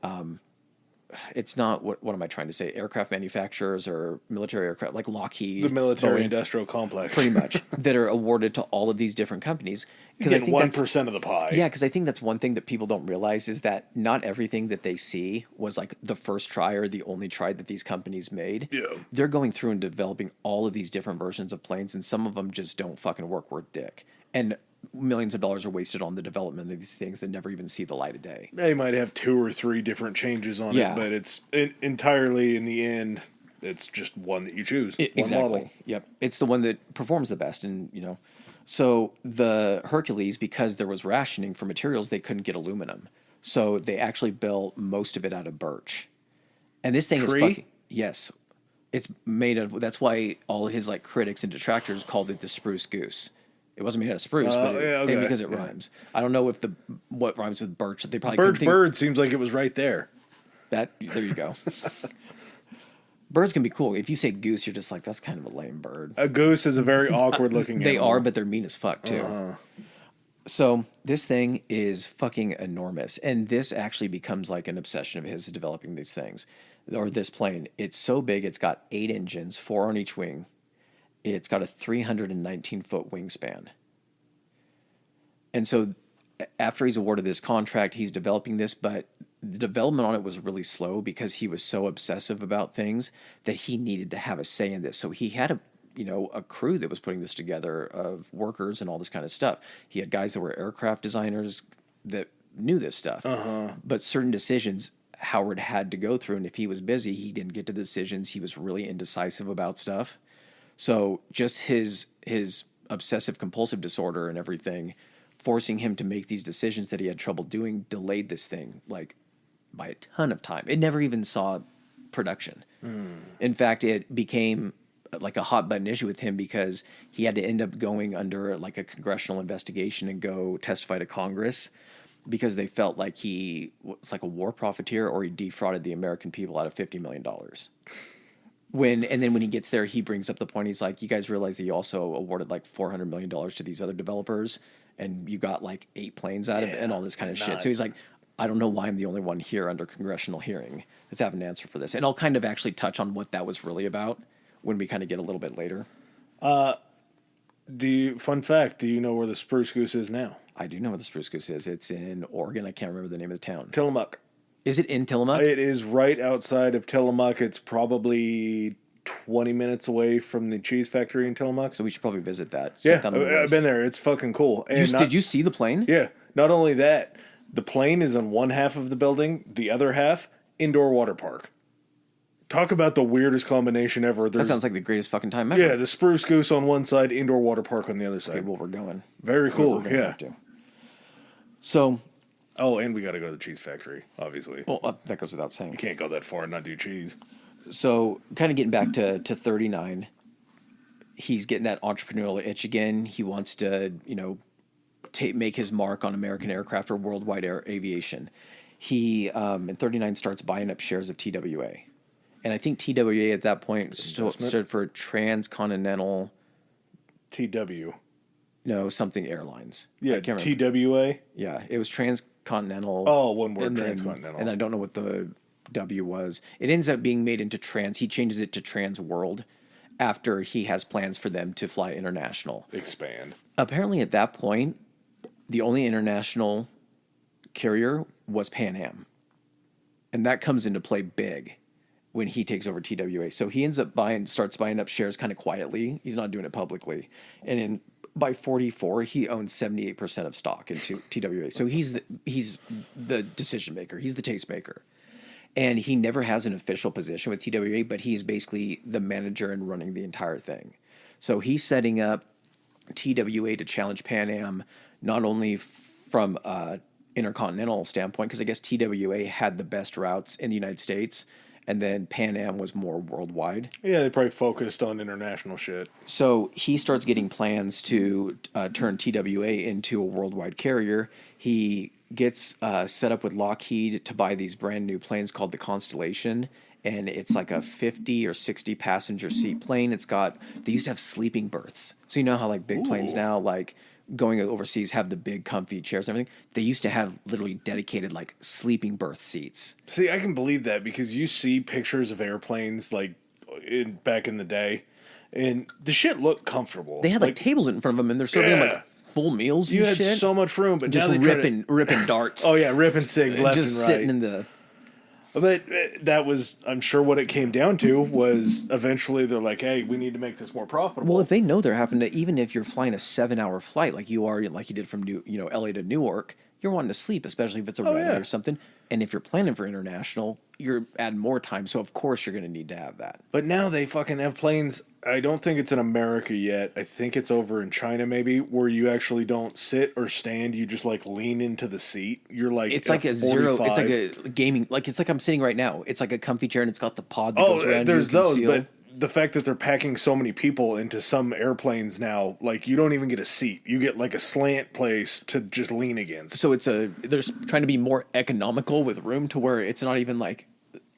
[SPEAKER 2] it's not, what am I trying to say? Aircraft manufacturers or military aircraft, like Lockheed.
[SPEAKER 1] The military
[SPEAKER 2] Boeing,
[SPEAKER 1] industrial complex.
[SPEAKER 2] pretty much, that are awarded to all of these different companies.
[SPEAKER 1] You get 1% of the pie.
[SPEAKER 2] Yeah, because I think that's one thing that people don't realize is that not everything that they see was like the first try or the only try that these companies made.
[SPEAKER 1] Yeah.
[SPEAKER 2] They're going through and developing all of these different versions of planes, and some of them just don't fucking work worth dick. And millions of dollars are wasted on the development of these things that never even see the light of day.
[SPEAKER 1] They might have 2 or 3 different changes on
[SPEAKER 2] Yeah.
[SPEAKER 1] it, but it's entirely, in the end, it's just one that you choose. One
[SPEAKER 2] Exactly.
[SPEAKER 1] model.
[SPEAKER 2] Yep. It's the one that performs the best, and So the Hercules, because there was rationing for materials, they couldn't get aluminum. So they actually built most of it out of birch. And this thing is fucking... Yes. It's made of... That's why all his like critics and detractors called it the Spruce Goose. It wasn't made out of spruce, because it rhymes. I don't know if what rhymes with birch. They probably
[SPEAKER 1] Bird seems like it was right there.
[SPEAKER 2] There you go. Birds can be cool. If you say goose, you're just like, that's kind of a lame bird.
[SPEAKER 1] A goose is a very awkward looking
[SPEAKER 2] They
[SPEAKER 1] animal.
[SPEAKER 2] are, but they're mean as fuck too. So this thing is fucking enormous. And this actually becomes like an obsession of his, developing these things. Or this plane. It's so big, it's got 8 engines, 4 on each wing. It's got a 319-foot wingspan. And so after he's awarded this contract, he's developing this, but the development on it was really slow because he was so obsessive about things that he needed to have a say in this. So he had a crew that was putting this together of workers and all this kind of stuff. He had guys that were aircraft designers that knew this stuff. But certain decisions Howard had to go through, and if he was busy, he didn't get to the decisions. He was really indecisive about stuff. So just his obsessive compulsive disorder and everything, forcing him to make these decisions that he had trouble doing, delayed this thing like by a ton of time. It never even saw production. In fact, it became like a hot button issue with him because he had to end up going under like a congressional investigation and go testify to Congress because they felt like he was like a war profiteer or he defrauded the American people out of $50 million. And then when he gets there, he brings up the point. He's like, you guys realize that you also awarded like $400 million to these other developers and you got like 8 planes out of it and all this kind of shit. So he's like, I don't know why I'm the only one here under congressional hearing that's have an answer for this. And I'll kind of actually touch on what that was really about when we kind of get a little bit later.
[SPEAKER 1] Fun fact, do you know where the Spruce Goose is now?
[SPEAKER 2] I do know where the Spruce Goose is. It's in Oregon. I can't remember the name of the town.
[SPEAKER 1] Tillamook.
[SPEAKER 2] Is it in Tillamook?
[SPEAKER 1] It is right outside of Tillamook. It's probably 20 minutes away from the cheese factory in Tillamook.
[SPEAKER 2] So we should probably visit that.
[SPEAKER 1] Yeah, I've been there. It's fucking cool. And
[SPEAKER 2] did you see the plane?
[SPEAKER 1] Yeah. Not only that, the plane is on one half of the building. The other half, indoor water park. Talk about the weirdest combination ever.
[SPEAKER 2] That sounds like the greatest fucking time ever.
[SPEAKER 1] Yeah, the Spruce Goose on one side, indoor water park on the other side.
[SPEAKER 2] Okay, well, we're going.
[SPEAKER 1] Very cool, yeah.
[SPEAKER 2] So...
[SPEAKER 1] Oh, and we got to go to the cheese factory, obviously.
[SPEAKER 2] Well, that goes without saying.
[SPEAKER 1] You can't go that far and not do cheese.
[SPEAKER 2] So, kind of getting back to 39, he's getting that entrepreneurial itch again. He wants to, make his mark on American aircraft or worldwide aviation. He, in 39, starts buying up shares of TWA. And I think TWA at that point stood for Transcontinental...
[SPEAKER 1] TW.
[SPEAKER 2] No, something airlines.
[SPEAKER 1] Yeah, TWA?
[SPEAKER 2] Yeah, it was Transcontinental.
[SPEAKER 1] Oh, one word, Transcontinental.
[SPEAKER 2] And I don't know what the W was. It ends up being made into Trans. He changes it to Trans World after he has plans for them to fly international.
[SPEAKER 1] Expand.
[SPEAKER 2] Apparently at that point, the only international carrier was Pan Am. And that comes into play big when he takes over TWA. So he ends up starts buying up shares kind of quietly. He's not doing it publicly. And by 44, he owns 78% of stock in TWA. So he's the decision maker. He's the tastemaker. And he never has an official position with TWA, but he's basically the manager and running the entire thing. So he's setting up TWA to challenge Pan Am, not only from intercontinental standpoint, because I guess TWA had the best routes in the United States, and then Pan Am was more worldwide.
[SPEAKER 1] Yeah, they probably focused on international shit.
[SPEAKER 2] So he starts getting plans to turn TWA into a worldwide carrier. He gets set up with Lockheed to buy these brand new planes called the Constellation, and it's like a 50 or 60 passenger seat plane. They used to have sleeping berths. So you know how like big planes now, like going overseas, have the big comfy chairs and everything. They used to have literally dedicated like sleeping berth seats.
[SPEAKER 1] See, I can believe that because you see pictures of airplanes like back in the day, and the shit looked comfortable.
[SPEAKER 2] They had like tables in front of them, and they're serving them like full meals.
[SPEAKER 1] You
[SPEAKER 2] and
[SPEAKER 1] had so much room, but
[SPEAKER 2] just
[SPEAKER 1] now they
[SPEAKER 2] ripping darts.
[SPEAKER 1] Oh yeah, ripping cigs left
[SPEAKER 2] just
[SPEAKER 1] and right.
[SPEAKER 2] sitting in the.
[SPEAKER 1] But that was, I'm sure, what it came down to was eventually they're like, hey, we need to make this more profitable.
[SPEAKER 2] Well, if they know they're having to, even if you're flying a 7-hour flight like you did from LA to Newark, you're wanting to sleep, especially if it's a red eye or something. And if you're planning for international, you're adding more time. So of course you're going to need to have that.
[SPEAKER 1] But now they fucking have planes. I don't think it's in America yet. I think it's over in China maybe, where you actually don't sit or stand. You just like lean into the seat. You're like,
[SPEAKER 2] it's like a 0. It's like a gaming. Like it's like I'm sitting right now. It's like a comfy chair and it's got the pod that goes around.
[SPEAKER 1] There's those, but the fact that they're packing so many people into some airplanes now, like you don't even get a seat. You get like a slant place to just lean against.
[SPEAKER 2] So they're trying to be more economical with room to where it's not even like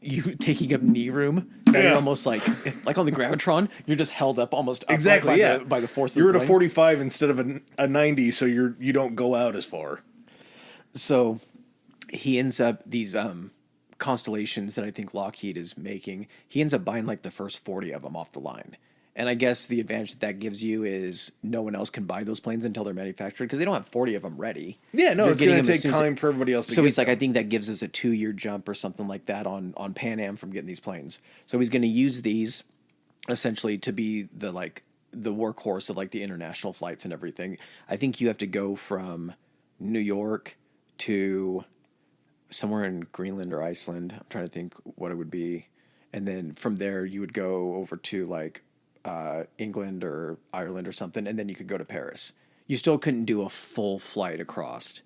[SPEAKER 2] you taking up knee room. Now
[SPEAKER 1] Yeah.
[SPEAKER 2] you're almost like on the gravitron. You're just held up almost upright
[SPEAKER 1] Exactly. Yeah.
[SPEAKER 2] by the force.
[SPEAKER 1] You're
[SPEAKER 2] of
[SPEAKER 1] at
[SPEAKER 2] the
[SPEAKER 1] a
[SPEAKER 2] plane.
[SPEAKER 1] 45 instead of a 90, so you don't go out as far.
[SPEAKER 2] So he ends up these constellations that I think Lockheed is making. He ends up buying like the first 40 of them off the line. And I guess the advantage that gives you is no one else can buy those planes until they're manufactured because they don't have 40 of them ready.
[SPEAKER 1] Yeah, no,
[SPEAKER 2] They're
[SPEAKER 1] it's
[SPEAKER 2] getting
[SPEAKER 1] going to
[SPEAKER 2] them as
[SPEAKER 1] take
[SPEAKER 2] soon as
[SPEAKER 1] time for everybody else to
[SPEAKER 2] So
[SPEAKER 1] get
[SPEAKER 2] he's like,
[SPEAKER 1] them.
[SPEAKER 2] I think that gives us a 2-year jump or something like that on Pan Am from getting these planes. So he's going to use these essentially to be the workhorse of like the international flights and everything. I think you have to go from New York to somewhere in Greenland or Iceland. I'm trying to think what it would be. And then from there you would go over to like England or Ireland or something, and then you could go to Paris. You still couldn't do a full flight across.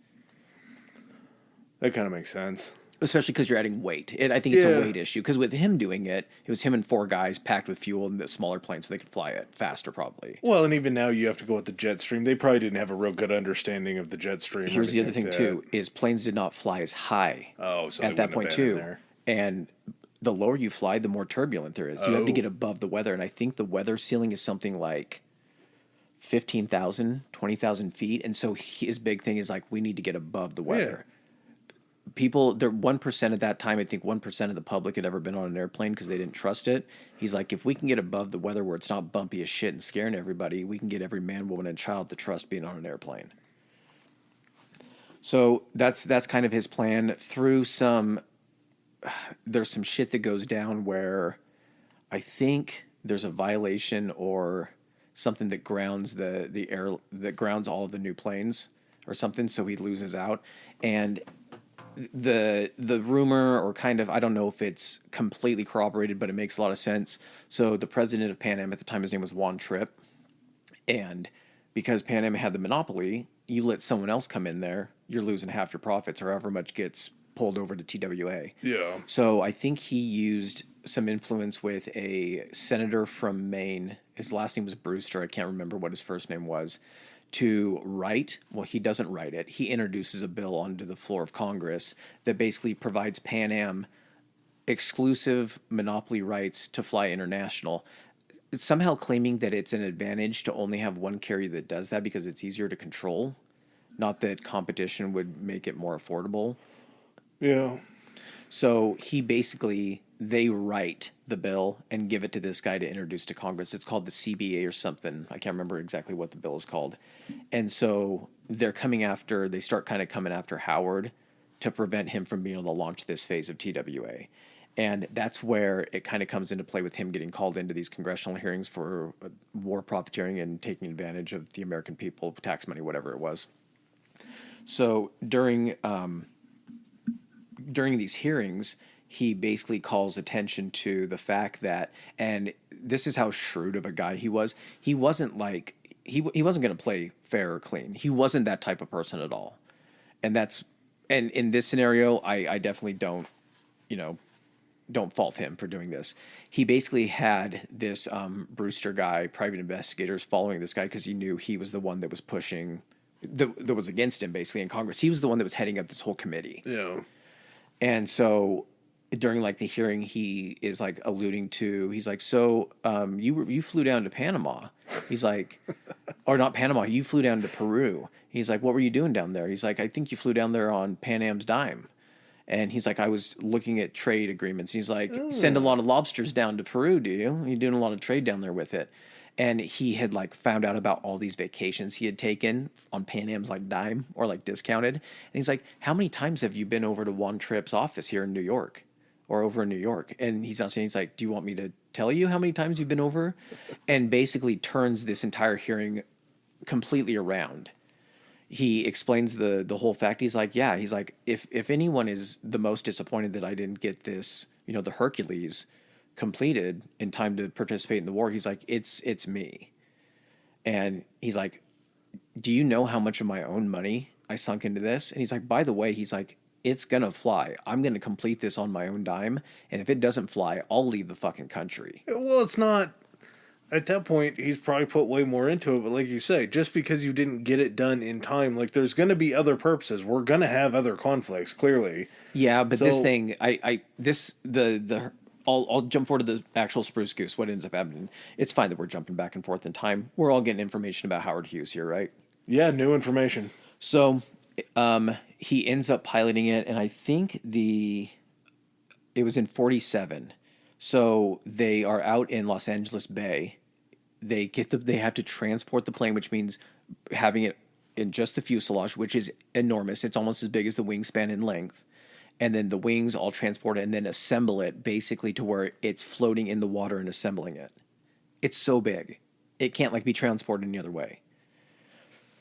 [SPEAKER 1] That kind of makes sense.
[SPEAKER 2] Especially because you're adding weight. I think it's a
[SPEAKER 1] Yeah.
[SPEAKER 2] weight issue. Because with him doing it, it was him and 4 guys packed with fuel in the smaller plane so they could fly it faster probably.
[SPEAKER 1] Well, and even now you have to go with the jet stream. They probably didn't have a real good understanding of the jet stream. or
[SPEAKER 2] Here's the other
[SPEAKER 1] anything
[SPEAKER 2] thing
[SPEAKER 1] like
[SPEAKER 2] too, is planes did not fly as high
[SPEAKER 1] Oh, so
[SPEAKER 2] at
[SPEAKER 1] they
[SPEAKER 2] that
[SPEAKER 1] wouldn't
[SPEAKER 2] point
[SPEAKER 1] have been in
[SPEAKER 2] too.
[SPEAKER 1] there.
[SPEAKER 2] And the lower you fly, the more turbulent there is. You have to
[SPEAKER 1] Oh.
[SPEAKER 2] get above the weather. And I think the weather ceiling is something like 15,000, 20,000 feet. And so his big thing is like, we need to get above the weather. People, they're 1% at that time. I think 1% of the public had ever been on an airplane because they didn't trust it. He's like, if we can get above the weather where it's not bumpy as shit and scaring everybody, we can get every man, woman, and child to trust being on an airplane. So that's kind of his plan. There's some shit that goes down where I think there's a violation or something that grounds the air that grounds all of the new planes or something, so he loses out. And the rumor, or kind of, I don't know if it's completely corroborated, but it makes a lot of sense. So the president of Pan Am at the time, his name was Juan Trippe, and because Pan Am had the monopoly, you let someone else come in there, you're losing half your profits or however much gets pulled over to TWA.
[SPEAKER 1] Yeah.
[SPEAKER 2] So I think he used some influence with a senator from Maine. His last name was Brewster. I can't remember what his first name was. To write, well, he doesn't write it. He introduces a bill onto the floor of Congress that basically provides Pan Am exclusive monopoly rights to fly international. Somehow claiming that it's an advantage to only have one carrier that does that because it's easier to control. Not that competition would make it more affordable.
[SPEAKER 1] Yeah.
[SPEAKER 2] So they write the bill and give it to this guy to introduce to Congress. It's called the CBA or something. I can't remember exactly what the bill is called. And so they start kind of coming after Howard to prevent him from being able to launch this phase of TWA. And that's where it kind of comes into play with him getting called into these congressional hearings for war profiteering and taking advantage of the American people, tax money, whatever it was. So during these hearings, he basically calls attention to the fact that, and this is how shrewd of a guy he was. He wasn't like, he wasn't going to play fair or clean. He wasn't that type of person at all. And in this scenario, I definitely don't fault him for doing this. He basically had this Brewster guy, private investigators, following this guy because he knew he was the one that was pushing, that was against him basically in Congress. He was the one that was heading up this whole committee.
[SPEAKER 1] Yeah.
[SPEAKER 2] And so during like the hearing, he is like alluding to, he's like, so you flew down to Panama. He's like, or not Panama, you flew down to Peru. He's like, what were you doing down there? He's like, I think you flew down there on Pan Am's dime. And he's like, I was looking at trade agreements. He's like, send a lot of lobsters down to Peru, do you? You're doing a lot of trade down there with it. And he had like found out about all these vacations he had taken on Pan Am's like dime or like discounted. And he's like, how many times have you been over to Juan Trippe's office here in New York or over in New York? And he's not saying, he's like, do you want me to tell you how many times you've been over? And basically turns this entire hearing completely around. He explains the whole fact. He's like, yeah, he's like, if anyone is the most disappointed that I didn't get this, the Hercules completed in time to participate in the war, he's like, it's me. And he's like, do you know how much of my own money I sunk into this? And he's like, by the way, he's like, it's gonna fly. I'm gonna complete this on my own dime, and if it doesn't fly, I'll leave the fucking country.
[SPEAKER 1] Well, it's not. at that point, he's probably put way more into it. But like you say, just because you didn't get it done in time, like there's going to be other purposes. We're going to have other conflicts, clearly.
[SPEAKER 2] Yeah, but
[SPEAKER 1] So-
[SPEAKER 2] this thing, I'll jump forward to the actual Spruce Goose. What ends up happening? It's fine that we're jumping back and forth in time. We're all getting information about Howard Hughes here, right?
[SPEAKER 1] Yeah, new information.
[SPEAKER 2] So, he ends up piloting it, and I think it was in 47. So they are out in Los Angeles Bay. They have to transport the plane, which means having it in just the fuselage, which is enormous. It's almost as big as the wingspan in length. And then the wings all transport it and then assemble it basically to where it's floating in the water and assembling it. It's so big. It can't like be transported any other way.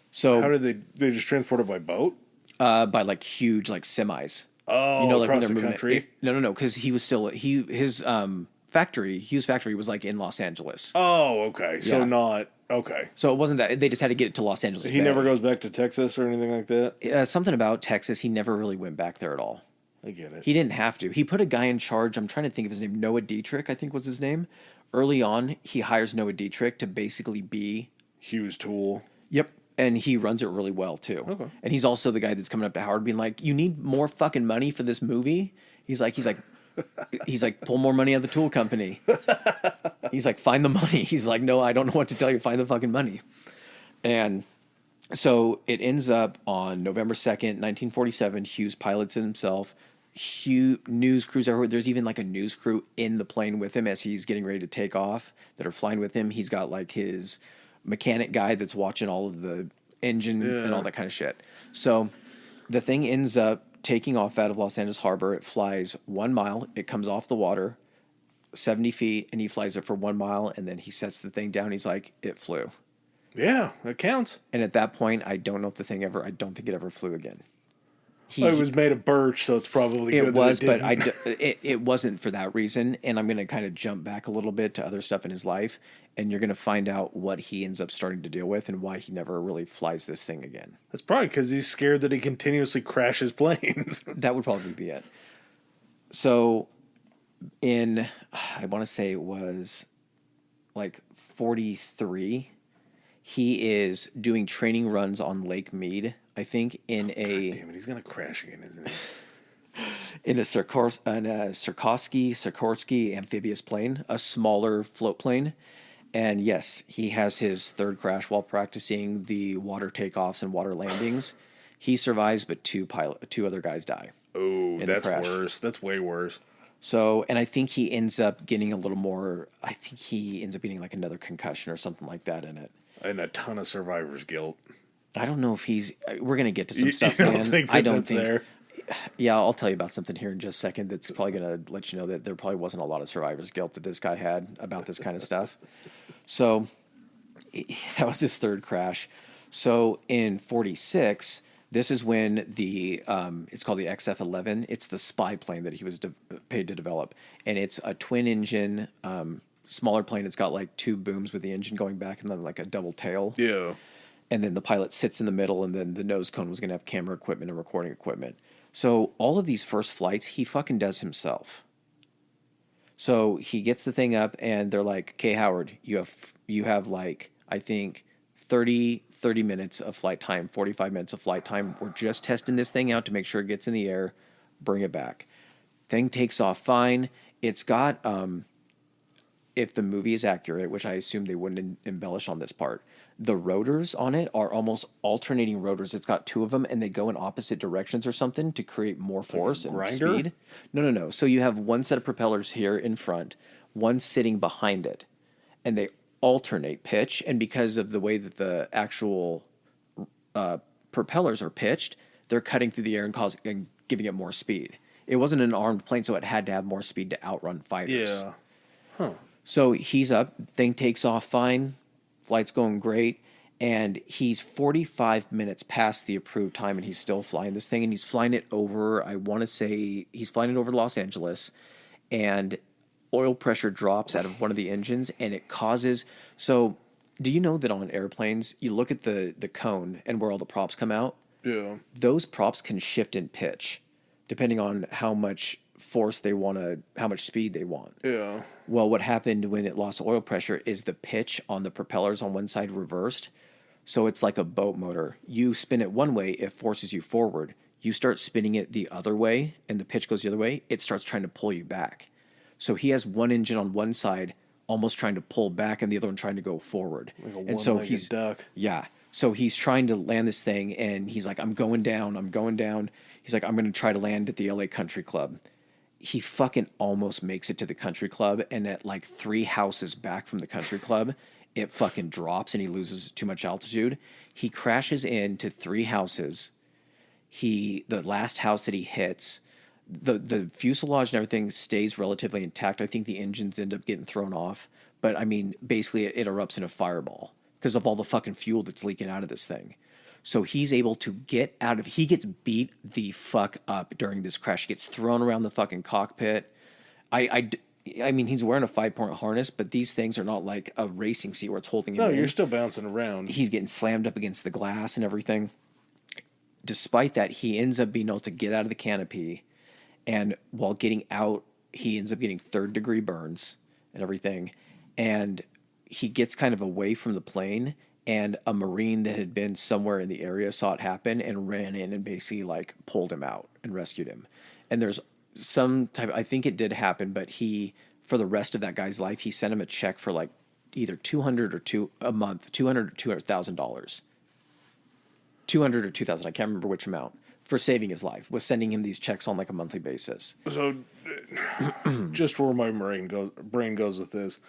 [SPEAKER 2] So
[SPEAKER 1] How did they just transport it by boat?
[SPEAKER 2] by like huge like semis.
[SPEAKER 1] Oh,
[SPEAKER 2] Like
[SPEAKER 1] across the country?
[SPEAKER 2] No, because he was still his Hughes factory was like in Los Angeles.
[SPEAKER 1] Oh, okay. So
[SPEAKER 2] Yeah.
[SPEAKER 1] not okay.
[SPEAKER 2] So it wasn't that they just had to get it to Los Angeles.
[SPEAKER 1] He
[SPEAKER 2] Bay.
[SPEAKER 1] never goes back to Texas or anything like that.
[SPEAKER 2] Something about Texas. He never really went back there at all.
[SPEAKER 1] I get it.
[SPEAKER 2] He didn't have to. He put a guy in charge. I'm trying to think of his name. Noah Dietrich, I think was his name. Early on, he hires Noah Dietrich to basically be.
[SPEAKER 1] Hughes Tool.
[SPEAKER 2] Yep. And he runs it really well too.
[SPEAKER 1] Okay.
[SPEAKER 2] And he's also the guy that's coming up to Howard being like, "You need more fucking money for this movie." He's like, pull more money out of the tool company. He's like, find the money. He's like, no, I don't know what to tell you. Find the fucking money. And so it ends up on November 2nd, 1947. Hughes pilots it himself. News crews everywhere. There's even like a news crew in the plane with him as he's getting ready to take off that are flying with him. He's got like his mechanic guy that's watching all of the engine and all that kind of shit. So the thing ends up taking off out of Los Angeles Harbor. It flies 1 mile. It comes off the water 70 feet and he flies it for 1 mile and then he sets the thing down. He's like, it flew.
[SPEAKER 1] Yeah, it counts.
[SPEAKER 2] And at that point, I don't think it ever flew again.
[SPEAKER 1] It was made of birch, so it's probably good.
[SPEAKER 2] It was,
[SPEAKER 1] that
[SPEAKER 2] but it wasn't for that reason. And I'm going to kind of jump back a little bit to other stuff in his life, and you're going to find out what he ends up starting to deal with and why he never really flies this thing again.
[SPEAKER 1] That's probably because he's scared that he continuously crashes planes.
[SPEAKER 2] That would probably be it. So, I want to say it was like 43. He is doing training runs on Lake Mead. I think in
[SPEAKER 1] God damn it, he's gonna crash again, isn't he?
[SPEAKER 2] in a Sikorsky amphibious plane, a smaller float plane. And yes, he has his third crash while practicing the water takeoffs and water landings. He survives, but two other guys die.
[SPEAKER 1] Oh, that's worse. That's way worse.
[SPEAKER 2] So, and I think he ends up getting a little more. I think he ends up getting like another concussion or something like that in it.
[SPEAKER 1] And a ton of survivor's guilt.
[SPEAKER 2] I don't know if he's. We're gonna get to some stuff,
[SPEAKER 1] you
[SPEAKER 2] man. I don't think.
[SPEAKER 1] There.
[SPEAKER 2] Yeah, I'll tell you about something here in just a second. That's probably gonna let you know that there probably wasn't a lot of survivor's guilt that this guy had about this kind of stuff. So that was his third crash. So in 46, this is when the it's called the XF-11. It's the spy plane that he was paid to develop, and it's a twin engine, smaller plane. It's got like two booms with the engine going back, and then like a double tail.
[SPEAKER 1] Yeah.
[SPEAKER 2] And then the pilot sits in the middle, and then the nose cone was going to have camera equipment and recording equipment. So all of these first flights, he fucking does himself. So he gets the thing up, and they're like, "Okay, Howard, you have like, I think 30 minutes of flight time, 45 minutes of flight time. We're just testing this thing out to make sure it gets in the air. Bring it back." Thing takes off fine. It's got, if the movie is accurate, which I assume they wouldn't embellish on this part, the rotors on it are almost alternating rotors. It's got two of them, and they go in opposite directions or something to create more force and speed. No. So you have one set of propellers here in front, one sitting behind it, and they alternate pitch. And because of the way that the actual propellers are pitched, they're cutting through the air and giving it more speed. It wasn't an armed plane, so it had to have more speed to outrun fighters.
[SPEAKER 1] Yeah. Huh.
[SPEAKER 2] So he's up, thing takes off fine, flight's going great, and he's 45 minutes past the approved time, and he's still flying this thing, and he's flying it over, I want to say, he's flying it over Los Angeles, and oil pressure drops out of one of the engines, and it causes, so do you know that on airplanes, you look at the cone and where all the props come out?
[SPEAKER 1] Yeah.
[SPEAKER 2] Those props can shift in pitch, depending on how much force they want to, how much speed they want.
[SPEAKER 1] Yeah.
[SPEAKER 2] Well, what happened when it lost oil pressure is the pitch on the propellers on one side reversed. So it's like a boat motor. You spin it one way, it forces you forward. You start spinning it the other way, and the pitch goes the other way, it starts trying to pull you back. So he has one engine on one side almost trying to pull back and the other one trying to go forward.
[SPEAKER 1] Like a
[SPEAKER 2] and so
[SPEAKER 1] one-legged duck.
[SPEAKER 2] Yeah. So he's trying to land this thing, and he's like, I'm going down. He's like, I'm going to try to land at the LA Country Club. He fucking almost makes it to the country club, and at like 3 houses back from the country club, it fucking drops and he loses too much altitude. He crashes into 3 houses. The last house that he hits, the fuselage and everything stays relatively intact. I think the engines end up getting thrown off, but I mean, basically it erupts in a fireball because of all the fucking fuel that's leaking out of this thing. So he's able to get out of, he gets beat the fuck up during this crash. He gets thrown around the fucking cockpit. I mean, he's wearing a 5-point harness, but these things are not like a racing seat where it's holding him in.
[SPEAKER 1] No, you're still bouncing around.
[SPEAKER 2] He's getting slammed up against the glass and everything. Despite that, he ends up being able to get out of the canopy, and while getting out, he ends up getting 3rd-degree burns and everything. And he gets kind of away from the plane, and a Marine that had been somewhere in the area saw it happen and ran in and basically like pulled him out and rescued him. And there's some type, I think it did happen, but he, for the rest of that guy's life, he sent him a check for like either $200 or a month, $200 or $200,000. 200 or 2,000, I can't remember which amount, for saving his life, was sending him these checks on like a monthly basis.
[SPEAKER 1] So, just where my brain goes with this,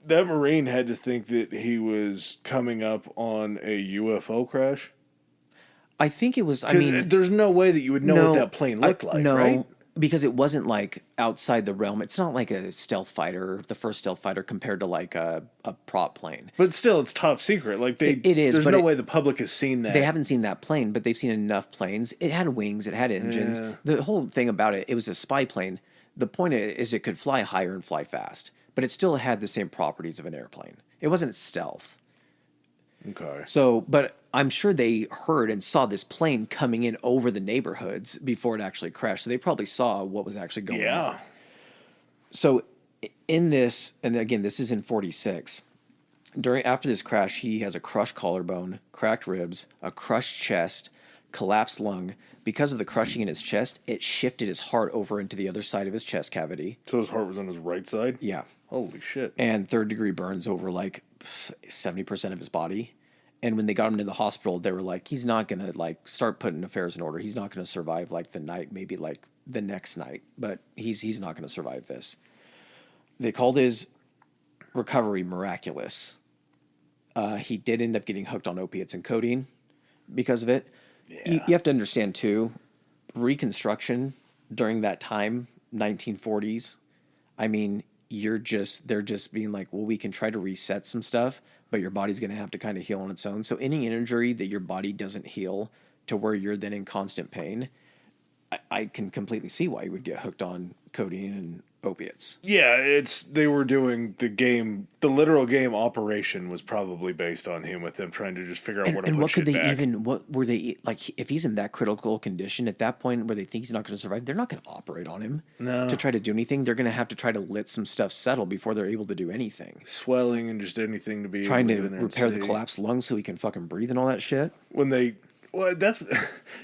[SPEAKER 1] that Marine had to think that he was coming up on a UFO crash.
[SPEAKER 2] I think it was, I mean,
[SPEAKER 1] there's no way that you would know what that plane looked like, right?
[SPEAKER 2] Because it wasn't like outside the realm. It's not like a stealth fighter, the first stealth fighter compared to like a prop plane.
[SPEAKER 1] But still, it's top secret. Like it is. There's no way the public has seen that.
[SPEAKER 2] They haven't seen that plane, but they've seen enough planes. It had wings. It had engines. Yeah. The whole thing about it, it was a spy plane. The point is it could fly higher and fly fast, but it still had the same properties of an airplane. It wasn't stealth.
[SPEAKER 1] Okay.
[SPEAKER 2] So, but I'm sure they heard and saw this plane coming in over the neighborhoods before it actually crashed. So they probably saw what was actually going on. So in this, and again, this is in 46. After this crash, he has a crushed collarbone, cracked ribs, a crushed chest, collapsed lung. Because of the crushing in his chest, it shifted his heart over into the other side of his chest cavity.
[SPEAKER 1] So his heart was on his right side?
[SPEAKER 2] Yeah.
[SPEAKER 1] Holy shit.
[SPEAKER 2] And 3rd-degree burns over like 70% of his body. And when they got him to the hospital, they were like, he's not going to like start putting affairs in order. He's not going to survive like the night, maybe like the next night, but he's not going to survive this. They called his recovery miraculous. He did end up getting hooked on opiates and codeine because of it. Yeah. You have to understand too, Reconstruction during that time, 1940s, I mean, they're just being like, well, we can try to reset some stuff, but your body's going to have to kind of heal on its own. So any injury that your body doesn't heal to where you're then in constant pain, I can completely see why you would get hooked on codeine and opiates.
[SPEAKER 1] Yeah, they were doing the literal game Operation was probably based on him, with them trying to just figure out
[SPEAKER 2] what were they, like, if he's in that critical condition at that point where they think he's not going to survive, they're not going to operate on him to try to do anything. They're going to have to try to let some stuff settle before they're able to do anything.
[SPEAKER 1] Swelling and just anything to be
[SPEAKER 2] trying to repair the collapsed lungs so he can fucking breathe and all that shit.
[SPEAKER 1] Well, that's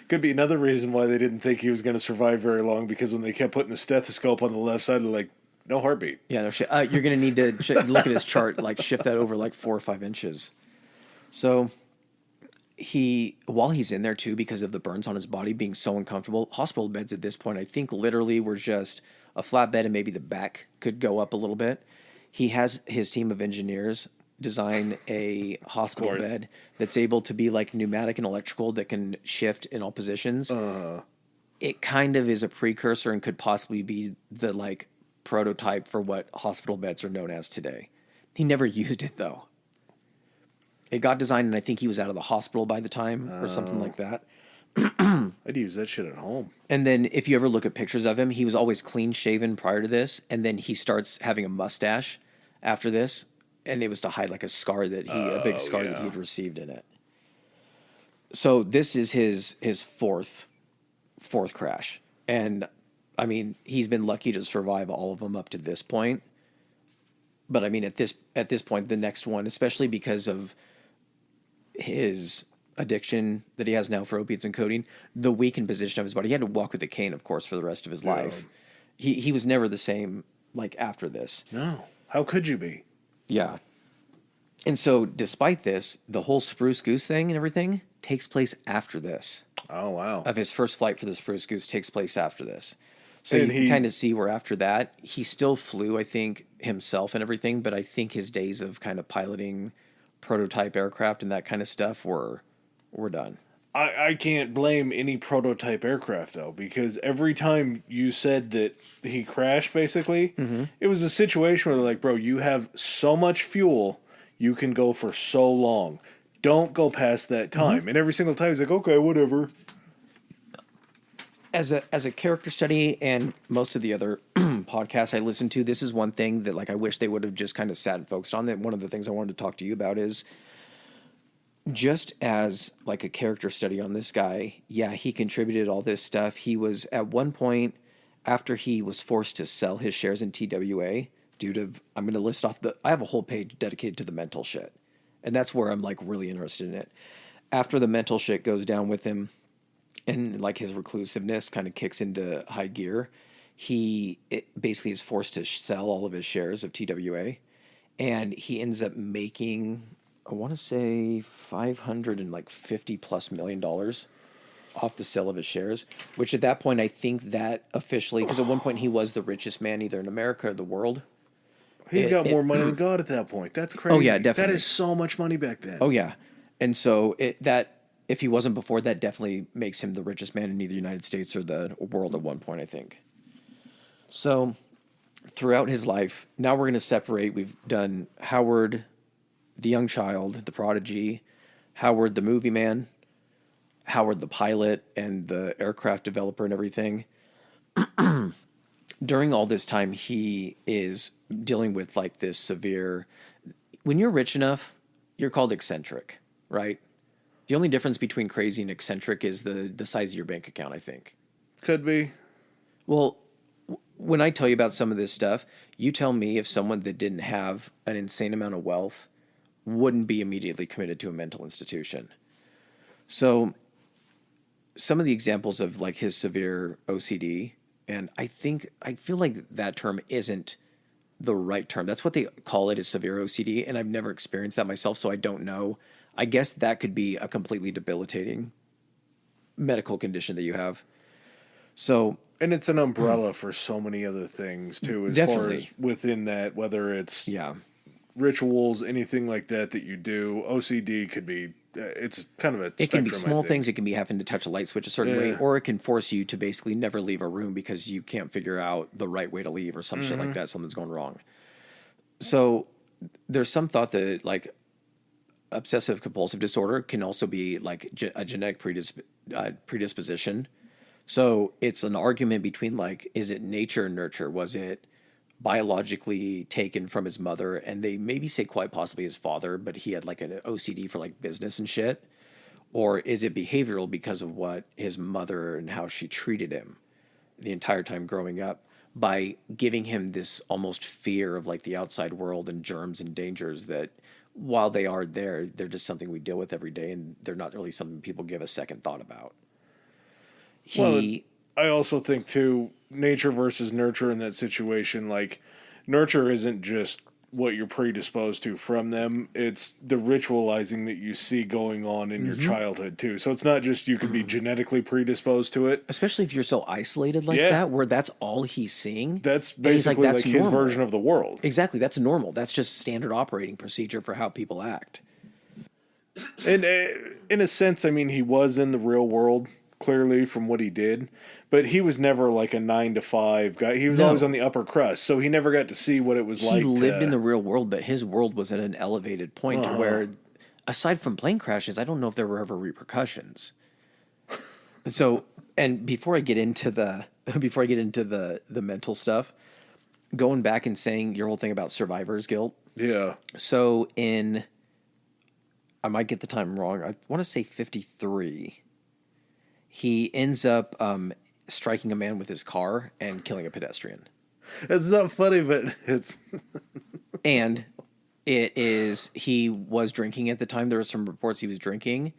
[SPEAKER 1] could be another reason why they didn't think he was going to survive very long, because when they kept putting the stethoscope on the left side, they're like, no heartbeat.
[SPEAKER 2] Yeah, no shit. You're going to need to look at his chart, like shift that over like 4 or 5 inches. So while he's in there too, because of the burns on his body being so uncomfortable, hospital beds at this point, I think literally were just a flat bed and maybe the back could go up a little bit. He has his team of engineers design a hospital bed that's able to be like pneumatic and electrical that can shift in all positions. It kind of is a precursor and could possibly be the like prototype for what hospital beds are known as today. He never used it though. It got designed and I think he was out of the hospital by the time or something like that.
[SPEAKER 1] I'd use that shit at home.
[SPEAKER 2] And then if you ever look at pictures of him, he was always clean shaven prior to this, and then he starts having a mustache after this. And it was to hide like a scar that a big scar that he'd received in it. So this is his fourth crash. And I mean, he's been lucky to survive all of them up to this point. But I mean, at this point, the next one, especially because of his addiction that he has now for opiates and codeine, the weakened position of his body. He had to walk with a cane, of course, for the rest of his life. He was never the same like after this.
[SPEAKER 1] No. How could you be?
[SPEAKER 2] Yeah. And so, despite this, the whole Spruce Goose thing and everything takes place after this.
[SPEAKER 1] Oh, wow.
[SPEAKER 2] Of his first flight for the Spruce Goose takes place after this. So
[SPEAKER 1] And
[SPEAKER 2] you can kind of see where after that, he still flew, I think, himself and everything, but I think his days of kind of piloting prototype aircraft and that kind of stuff were done.
[SPEAKER 1] I can't blame any prototype aircraft, though, because every time you said that he crashed, basically, it was a situation where they're like, bro, you have so much fuel, you can go for so long. Don't go past that time. And every single time he's like, okay, whatever.
[SPEAKER 2] As a character study and most of the other podcasts I listen to, this is one thing that like I wish they would have just kind of sat and focused on. That one of the things I wanted to talk to you about is just as like a character study on this guy. Yeah, he contributed all this stuff. He was at one point after he was forced to sell his shares in TWA due to, I'm going to list off I have a whole page dedicated to the mental shit. And that's where I'm like really interested in it. After the mental shit goes down with him, and like his reclusiveness kind of kicks into high gear, it basically is forced to sell all of his shares of TWA, and he ends up making, I want to say $550+ million off the sale of his shares, which at that point I think that officially, because at one point he was the richest man either in America or the world.
[SPEAKER 1] He's got more money than God at that point. That's crazy.
[SPEAKER 2] Oh yeah, definitely.
[SPEAKER 1] That is so much money back then.
[SPEAKER 2] Oh yeah, and so if he wasn't before, that definitely makes him the richest man in either the United States or the world at one point, I think. So, throughout his life, now we're going to separate. We've done Howard, the young child, the prodigy, Howard, the movie man, Howard, the pilot, and the aircraft developer and everything. During all this time, he is dealing with like this severe... When you're rich enough, you're called eccentric, right? The only difference between crazy and eccentric is the size of your bank account, I think.
[SPEAKER 1] Could be.
[SPEAKER 2] Well, when I tell you about some of this stuff, you tell me if someone that didn't have an insane amount of wealth wouldn't be immediately committed to a mental institution. So some of the examples of like his severe OCD, and I feel like that term isn't the right term. That's what they call it, is severe OCD, and I've never experienced that myself, so I don't know. I guess that could be a completely debilitating medical condition that you have. So,
[SPEAKER 1] and it's an umbrella for so many other things too, as
[SPEAKER 2] definitely.
[SPEAKER 1] far as within that, whether it's
[SPEAKER 2] yeah,
[SPEAKER 1] rituals, anything like that you do. OCD could be, it's kind of a spectrum.
[SPEAKER 2] It can be small things. It can be having to touch a light switch a certain way,
[SPEAKER 1] Yeah.
[SPEAKER 2] or it can force you to basically never leave a room because you can't figure out the right way to leave or some shit like that. Something's going wrong. So there's some thought that like obsessive compulsive disorder can also be like a genetic predisposition. So it's an argument between like, is it nature or nurture? Was it biologically taken from his mother, and they maybe say quite possibly his father, but he had like an OCD for like business and shit? Or is it behavioral because of what his mother and how she treated him the entire time growing up, by giving him this almost fear of like the outside world and germs and dangers that while they are there, they're just something we deal with every day, and they're not really something people give a second thought about.
[SPEAKER 1] I also think too, nature versus nurture in that situation, like nurture isn't just what you're predisposed to from them, it's the ritualizing that you see going on in your childhood too. So it's not just you can be genetically predisposed to it.
[SPEAKER 2] Especially if you're so isolated like that, where that's all he's seeing.
[SPEAKER 1] That's basically like his
[SPEAKER 2] normal.
[SPEAKER 1] version of the world.
[SPEAKER 2] Exactly, that's normal. That's just standard operating procedure for how people act.
[SPEAKER 1] And in a sense, I mean, he was in the real world, clearly, from what he did, but he was never like a 9-to-5 guy. He was always on the upper crust, so he never got to see what it was like.
[SPEAKER 2] He lived in the real world, but his world was at an elevated point to where, aside from plane crashes, I don't know if there were ever repercussions. So, and before I get into the mental stuff, going back and saying your whole thing about survivor's guilt.
[SPEAKER 1] Yeah.
[SPEAKER 2] So I might get the time wrong, I want to say 53. He ends up striking a man with his car and killing a pedestrian.
[SPEAKER 1] It's not funny, but it's...
[SPEAKER 2] And he was drinking at the time. There were some reports he was drinking.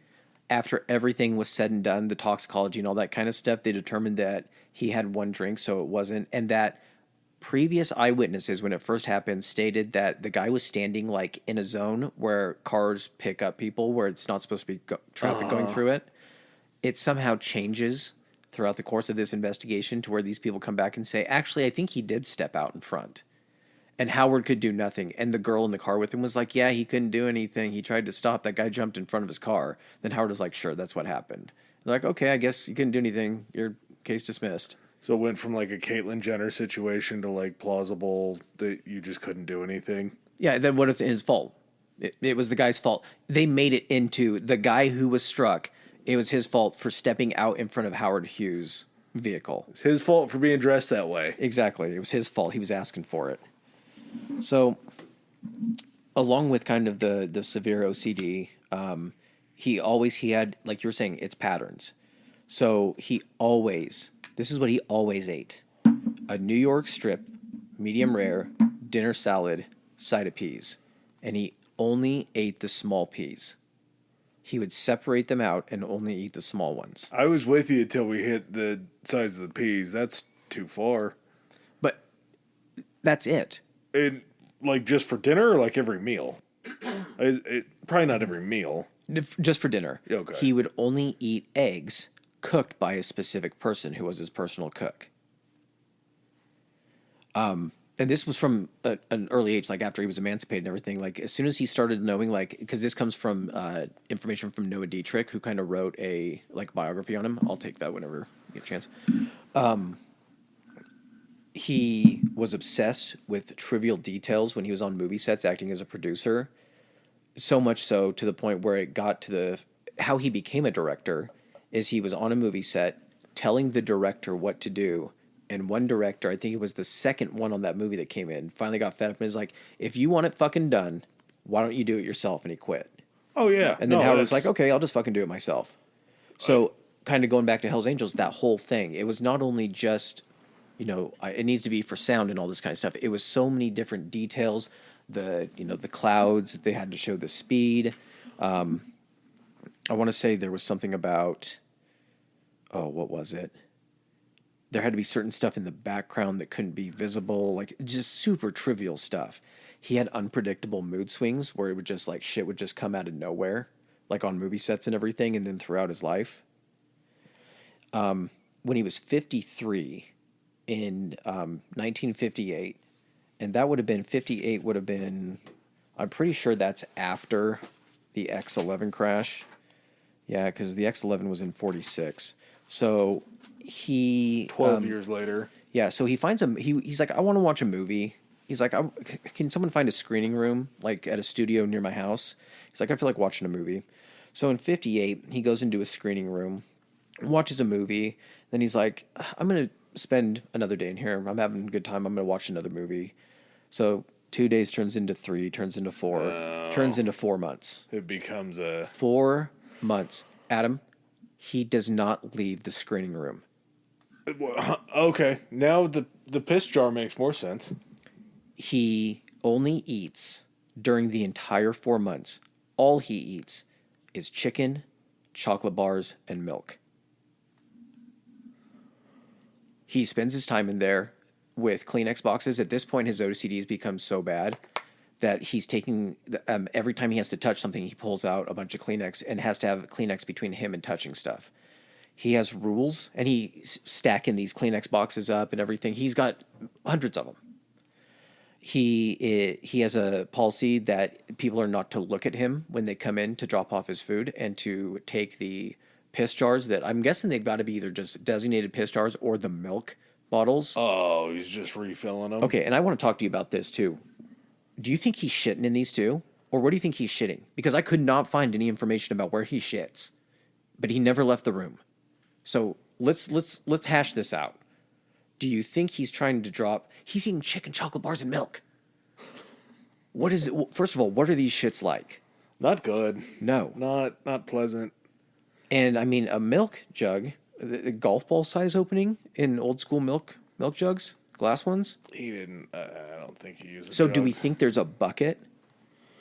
[SPEAKER 2] After everything was said and done, the toxicology and all that kind of stuff, they determined that he had one drink, so it wasn't. And that previous eyewitnesses, when it first happened, stated that the guy was standing like in a zone where cars pick up people, where it's not supposed to be traffic going through it. It somehow changes throughout the course of this investigation to where these people come back and say, actually, I think he did step out in front. And Howard could do nothing. And the girl in the car with him was like, yeah, he couldn't do anything. He tried to stop. That guy jumped in front of his car. Then Howard was like, sure, that's what happened. They're like, okay, I guess you couldn't do anything. Your case dismissed.
[SPEAKER 1] So it went from like a Caitlyn Jenner situation to like plausible that you just couldn't do anything.
[SPEAKER 2] Yeah, then what is his fault? It was the guy's fault. They made it into the guy who was struck. It was his fault for stepping out in front of Howard Hughes' vehicle.
[SPEAKER 1] It's his fault for being dressed that way.
[SPEAKER 2] Exactly. It was his fault. He was asking for it. So, along with kind of the severe OCD, he had, like you were saying, it's patterns. So this is what he always ate: a New York strip, medium rare, dinner salad, side of peas. And he only ate the small peas. He would separate them out and only eat the small ones.
[SPEAKER 1] I was with you until we hit the size of the peas. That's too far.
[SPEAKER 2] But that's it.
[SPEAKER 1] And like just for dinner or like every meal? Probably not every meal.
[SPEAKER 2] Just for dinner.
[SPEAKER 1] Okay.
[SPEAKER 2] He would only eat eggs cooked by a specific person who was his personal cook. And this was from an early age, like after he was emancipated and everything. Like as soon as he started knowing, like, because this comes from information from Noah Dietrich, who kind of wrote a like biography on him. I'll take that whenever you get a chance. He was obsessed with trivial details when he was on movie sets, acting as a producer. So much so to the point where it got to how he became a director is he was on a movie set telling the director what to do. And one director, I think it was the second one on that movie that came in, finally got fed up and was like, if you want it fucking done, why don't you do it yourself? And he quit.
[SPEAKER 1] Oh, yeah.
[SPEAKER 2] And then Howard was like, okay, I'll just fucking do it myself. So kind of going back to Hell's Angels, that whole thing, it was not only just, it needs to be for sound and all this kind of stuff. It was so many different details. The clouds, they had to show the speed. I want to say there was something about, what was it? There had to be certain stuff in the background that couldn't be visible, like just super trivial stuff. He had unpredictable mood swings where it would just like shit would just come out of nowhere, like on movie sets and everything, and then throughout his life. When he was 53 in 1958, and that would have been 58 would have been, I'm pretty sure that's after the X-11 crash. Yeah, because the X-11 was in 46. So
[SPEAKER 1] 12 years later.
[SPEAKER 2] Yeah, so he finds he's like, I want to watch a movie. He's like, can someone find a screening room like at a studio near my house? He's like, I feel like watching a movie. So in 58, he goes into a screening room, watches a movie. Then he's like, I'm going to spend another day in here. I'm having a good time. I'm going to watch another movie. So 2 days turns into 3, turns into 4, turns into 4 months.
[SPEAKER 1] It becomes
[SPEAKER 2] 4 months. Adam, he does not leave the screening room.
[SPEAKER 1] Okay, now the piss jar makes more sense.
[SPEAKER 2] He only eats during the entire 4 months. All he eats is chicken, chocolate bars, and milk. He spends his time in there with Kleenex boxes. At this point, his OCD has become so bad that he's taking, every time he has to touch something, he pulls out a bunch of Kleenex and has to have Kleenex between him and touching stuff. He has rules, and he's stacking these Kleenex boxes up and everything. He's got hundreds of them. He has a policy that people are not to look at him when they come in to drop off his food and to take the piss jars that I'm guessing they've got to be either just designated piss jars or the milk bottles.
[SPEAKER 1] Oh, he's just refilling them.
[SPEAKER 2] Okay, and I want to talk to you about this too. Do you think he's shitting in these too? Or where do you think he's shitting? Because I could not find any information about where he shits. But he never left the room. So let's hash this out. Do you think he's trying to drop? He's eating chicken, chocolate bars, and milk. What is it? First of all, what are these shits like?
[SPEAKER 1] Not good.
[SPEAKER 2] No.
[SPEAKER 1] Not pleasant.
[SPEAKER 2] And I mean, a milk jug, the golf ball size opening in old school milk jugs, glass ones.
[SPEAKER 1] He didn't. I don't think he used.
[SPEAKER 2] So do we think there's a bucket,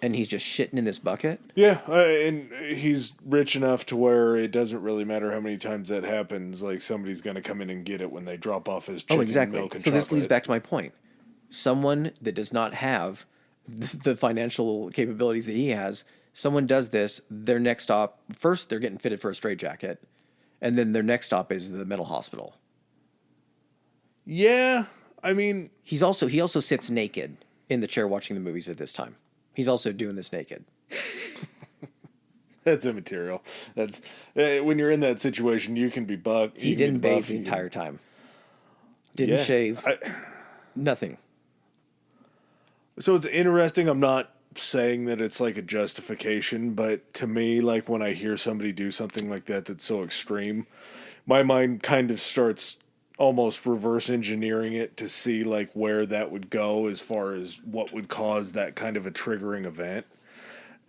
[SPEAKER 2] and he's just shitting in this bucket?
[SPEAKER 1] Yeah, and he's rich enough to where it doesn't really matter how many times that happens. Like somebody's going to come in and get it when they drop off his chicken,
[SPEAKER 2] Exactly.
[SPEAKER 1] milk, and
[SPEAKER 2] so this
[SPEAKER 1] chocolate.
[SPEAKER 2] leads back to my point. Someone that does not have the financial capabilities that he has, someone does this, their next stop, first they're getting fitted for a straitjacket, and then their next stop is the mental hospital.
[SPEAKER 1] Yeah, I mean,
[SPEAKER 2] he also sits naked in the chair watching the movies at this time. He's also doing this naked.
[SPEAKER 1] That's immaterial. That's when you're in that situation, you can be buck.
[SPEAKER 2] He didn't bathe the entire time. Didn't shave. Nothing.
[SPEAKER 1] So it's interesting. I'm not saying that it's like a justification, but to me, like when I hear somebody do something like that that's so extreme, my mind kind of starts almost reverse engineering it to see like where that would go as far as what would cause that kind of a triggering event.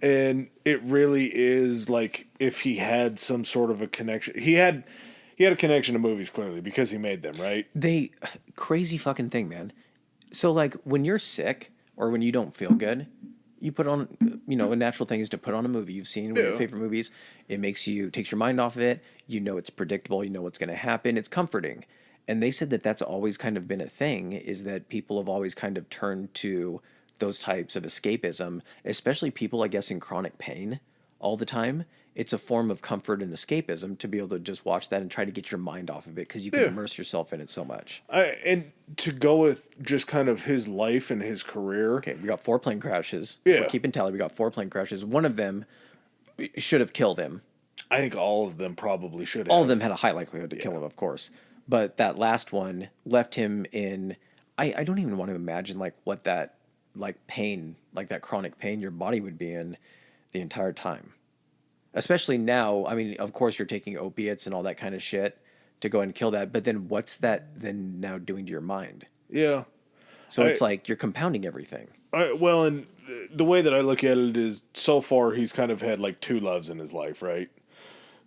[SPEAKER 1] And it really is like if he had some sort of a connection. He had a connection to movies clearly because he made them, right?
[SPEAKER 2] Crazy fucking thing, man. So like when you're sick or when you don't feel good, you put on, a natural thing is to put on a movie you've seen, one of your favorite movies. It takes your mind off of it. You know it's predictable. You know what's going to happen. It's comforting. And they said that that's always kind of been a thing, is that people have always kind of turned to those types of escapism, especially people, I guess, in chronic pain all the time. It's a form of comfort and escapism to be able to just watch that and try to get your mind off of it because you can immerse yourself in it so much.
[SPEAKER 1] And to go with just kind of his life and his career.
[SPEAKER 2] Okay, we got 4 plane crashes.
[SPEAKER 1] Yeah.
[SPEAKER 2] We're keeping tally. We got 4 plane crashes. One of them should have killed him.
[SPEAKER 1] I think all of them probably should have.
[SPEAKER 2] All of them had a high likelihood to kill him, of course. But that last one left him in... I don't even want to imagine like what that like pain, like that chronic pain your body would be in the entire time. Especially now, I mean, of course you're taking opiates and all that kind of shit to go and kill that, but then what's that then now doing to your mind?
[SPEAKER 1] Yeah.
[SPEAKER 2] So it's like you're compounding everything.
[SPEAKER 1] Well, and the way that I look at it is so far he's kind of had like 2 loves in his life, right?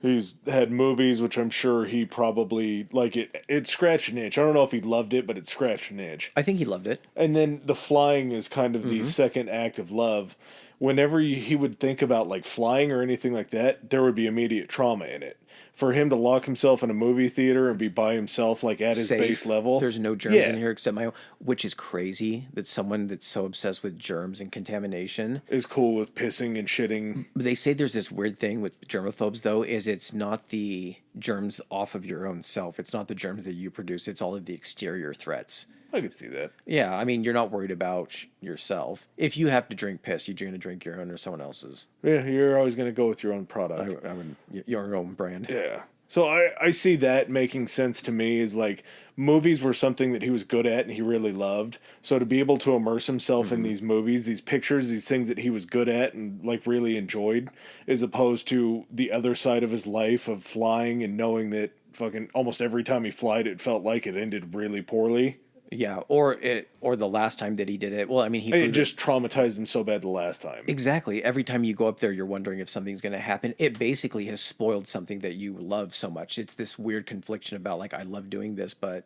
[SPEAKER 1] He's had movies, which I'm sure he probably, like, it scratched an itch. I don't know if he loved it, but it scratched an itch.
[SPEAKER 2] I think he loved it.
[SPEAKER 1] And then the flying is kind of the second act of love. Whenever he would think about, like, flying or anything like that, there would be immediate trauma in it. For him to lock himself in a movie theater and be by himself, like, at his base level.
[SPEAKER 2] There's no germs in here except my own, which is crazy that someone that's so obsessed with germs and contamination
[SPEAKER 1] is cool with pissing and shitting.
[SPEAKER 2] They say there's this weird thing with germaphobes, though, is it's not the germs off of your own self. It's not the germs that you produce. It's all of the exterior threats.
[SPEAKER 1] I could see that.
[SPEAKER 2] Yeah, I mean, you're not worried about yourself. If you have to drink piss, you're going to drink your own or someone else's.
[SPEAKER 1] Yeah, you're always going to go with your own product.
[SPEAKER 2] I would, your own brand.
[SPEAKER 1] Yeah. So I see that making sense to me is like movies were something that he was good at and he really loved. So to be able to immerse himself in these movies, these pictures, these things that he was good at and like really enjoyed, as opposed to the other side of his life of flying and knowing that fucking almost every time he flied, it felt like it ended really poorly.
[SPEAKER 2] Yeah, or the last time that he did it. Well, I mean,
[SPEAKER 1] it just traumatized him so bad the last time.
[SPEAKER 2] Exactly. Every time you go up there, you're wondering if something's going to happen. It basically has spoiled something that you love so much. It's this weird confliction about like, I love doing this, but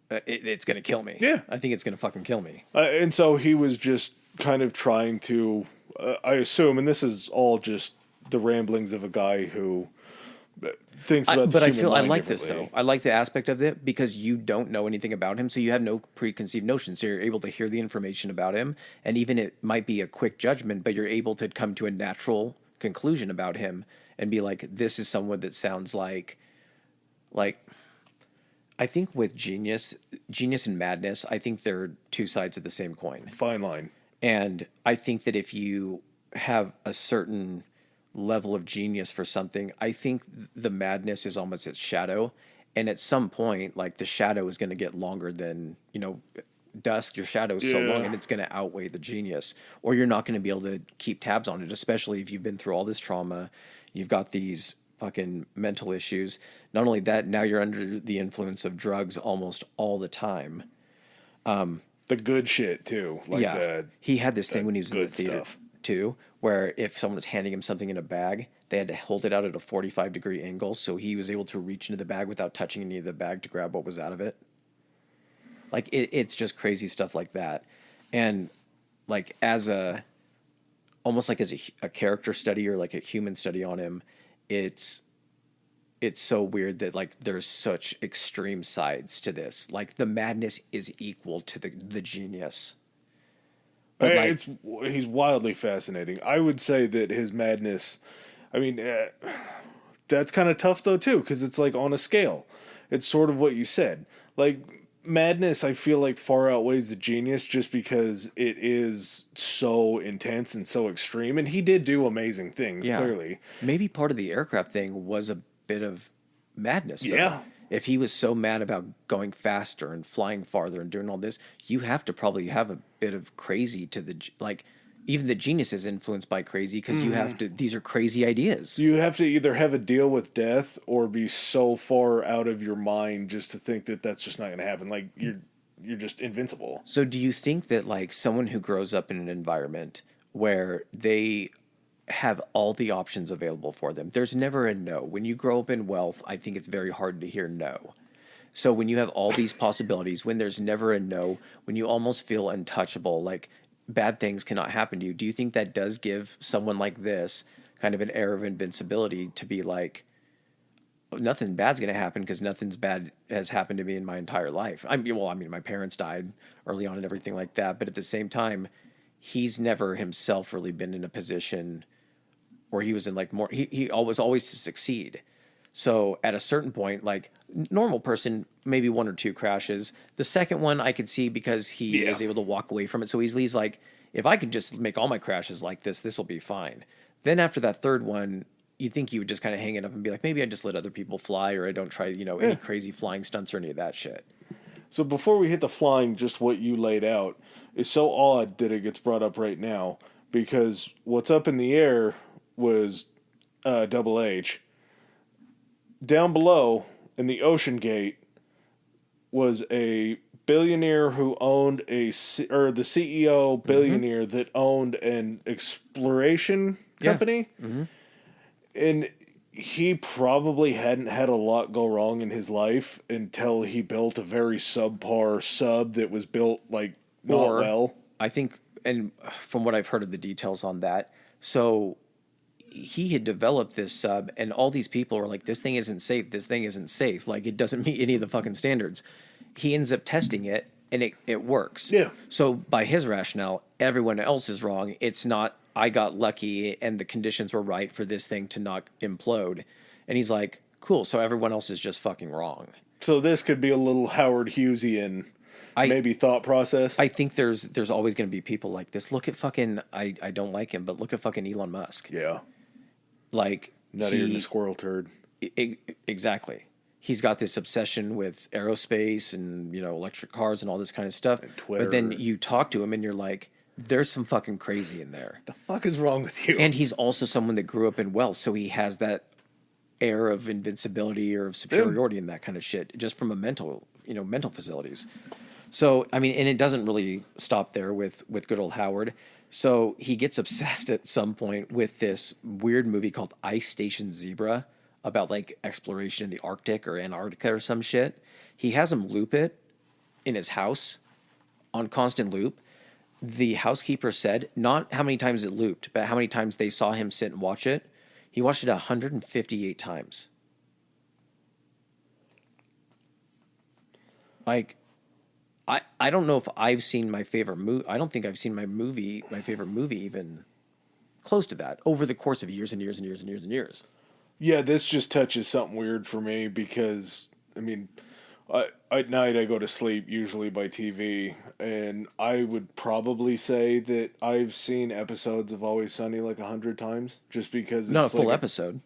[SPEAKER 2] it's going to kill me.
[SPEAKER 1] Yeah,
[SPEAKER 2] I think it's going to fucking kill me.
[SPEAKER 1] And so he was just kind of trying to, I assume, and this is all just the ramblings of a guy who thinks about the human mind.
[SPEAKER 2] I like this though. I like the aspect of it because you don't know anything about him, so you have no preconceived notions. So you're able to hear the information about him, and even it might be a quick judgment, but you're able to come to a natural conclusion about him and be like, this is someone that sounds like I think with genius and madness, I think they're 2 sides of the same coin.
[SPEAKER 1] Fine line.
[SPEAKER 2] And I think that if you have a certain level of genius for something, I think the madness is almost its shadow, and at some point like the shadow is going to get longer than dusk. Your shadow is so long and it's going to outweigh the genius, or you're not going to be able to keep tabs on it, especially if you've been through all this trauma. You've got these fucking mental issues. Not only that, now you're under the influence of drugs almost all the time.
[SPEAKER 1] The good shit too. Like he
[SPEAKER 2] had this thing when he was in the theater. too, where if someone was handing him something in a bag, they had to hold it out at a 45-degree angle so he was able to reach into the bag without touching any of the bag to grab what was out of it. Like, it's just crazy stuff like that. And, like, almost like as a character study or like a human study on him, it's so weird that, like, there's such extreme sides to this. Like, the madness is equal to the genius. But, like,
[SPEAKER 1] He's wildly fascinating. I would say that his madness, I mean, that's kind of tough though too, because it's like on a scale. It's sort of what you said. Like, madness, I feel like far outweighs the genius just because it is so intense and so extreme. And he did do amazing things, clearly.
[SPEAKER 2] Maybe part of the aircraft thing was a bit of madness, though.
[SPEAKER 1] Yeah.
[SPEAKER 2] If he was so mad about going faster and flying farther and doing all this, you have to probably have a bit of crazy to like, even the genius is influenced by crazy because you have to, these are crazy ideas.
[SPEAKER 1] You have to either have a deal with death or be so far out of your mind just to think that that's just not going to happen. Like, you're just invincible.
[SPEAKER 2] So do you think that, like, someone who grows up in an environment where they have all the options available for them, there's never a no. When you grow up in wealth, I think it's very hard to hear no. So when you have all these possibilities, when there's never a no, when you almost feel untouchable, like bad things cannot happen to you, do you think that does give someone like this kind of an air of invincibility to be like, nothing bad's going to happen because nothing's bad has happened to me in my entire life? I mean, my parents died early on and everything like that, but at the same time, he's never himself really been in a position where he was in like more, he always to succeed. So at a certain point, like, normal person, maybe one or two crashes. The second one I could see because he is able to walk away from it so easily. He's like, if I could just make all my crashes like this will be fine. Then after that third one, you think you would just kind of hang it up and be like, maybe I just let other people fly, or I don't try, any crazy flying stunts or any of that shit.
[SPEAKER 1] So before we hit the flying, just what you laid out is so odd that it gets brought up right now, because what's up in the air was Double H. Down below in the Ocean Gate was a billionaire who owned the CEO billionaire that owned an exploration company.
[SPEAKER 2] Yeah. Mm-hmm.
[SPEAKER 1] And he probably hadn't had a lot go wrong in his life until he built a very subpar sub that was built like not well.
[SPEAKER 2] I think, and from what I've heard of the details on that, so he had developed this sub, and all these people were like, this thing isn't safe, like, it doesn't meet any of the fucking standards. He ends up testing it, and it works.
[SPEAKER 1] Yeah.
[SPEAKER 2] So by his rationale, everyone else is wrong. It's not, I got lucky, and the conditions were right for this thing to not implode. And he's like, cool, so everyone else is just fucking wrong.
[SPEAKER 1] So this could be a little Howard Hughesian maybe thought process.
[SPEAKER 2] I think there's always going to be people like this. Look at fucking, I don't like him, but look at fucking Elon Musk.
[SPEAKER 1] Yeah.
[SPEAKER 2] Like,
[SPEAKER 1] not even a squirrel turd.
[SPEAKER 2] Exactly. He's got this obsession with aerospace and, electric cars and all this kind of stuff.
[SPEAKER 1] And Twitter.
[SPEAKER 2] But then you talk to him and you're like, there's some fucking crazy in there.
[SPEAKER 1] The fuck is wrong with you?
[SPEAKER 2] And he's also someone that grew up in wealth, so he has that air of invincibility or of superiority and that kind of shit, just from a mental facilities. So, I mean, and it doesn't really stop there with good old Howard. So he gets obsessed at some point with this weird movie called Ice Station Zebra about like exploration in the Arctic or Antarctica or some shit. He has him loop it in his house on constant loop. The housekeeper said not how many times it looped, but how many times they saw him sit and watch it. He watched it 158 times. Like, I don't know if I've seen my favorite movie. I don't think I've seen my favorite movie even close to that over the course of years and years and years and years and years.
[SPEAKER 1] Yeah, this just touches something weird for me because, I mean, at night I go to sleep usually by TV, and I would probably say that I've seen episodes of Always Sunny like 100 times just because it's
[SPEAKER 2] not a full
[SPEAKER 1] like
[SPEAKER 2] episode.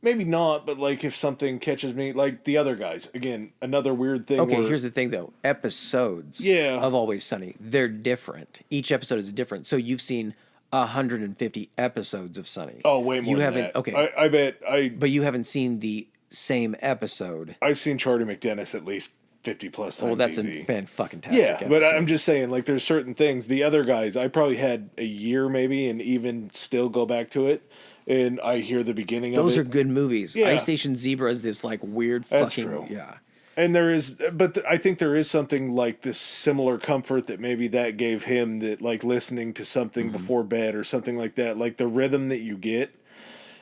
[SPEAKER 1] Maybe not, but like if something catches me, like The Other Guys, again, another weird thing.
[SPEAKER 2] Okay, here's the thing though. Episodes of Always Sunny, they're different. Each episode is different. So you've seen 150 episodes of Sunny.
[SPEAKER 1] Oh, way more than that.
[SPEAKER 2] Okay.
[SPEAKER 1] I bet
[SPEAKER 2] But you haven't seen the same episode.
[SPEAKER 1] I've seen Charlie McDennis at least 50 plus times
[SPEAKER 2] Well, that's
[SPEAKER 1] easy.
[SPEAKER 2] a fantastic
[SPEAKER 1] Yeah,
[SPEAKER 2] episode.
[SPEAKER 1] but I'm just saying, like, there's certain things. The other guys, I probably had a year maybe, and even still go back to it, and I hear the beginning of it.
[SPEAKER 2] Those are good movies.
[SPEAKER 1] Yeah.
[SPEAKER 2] Ice Station Zebra is this like weird
[SPEAKER 1] That's
[SPEAKER 2] fucking
[SPEAKER 1] true.
[SPEAKER 2] yeah.
[SPEAKER 1] And there is, but I think there is something like this similar comfort that maybe that gave him, that like listening to something before bed or something like that, like the rhythm that you get.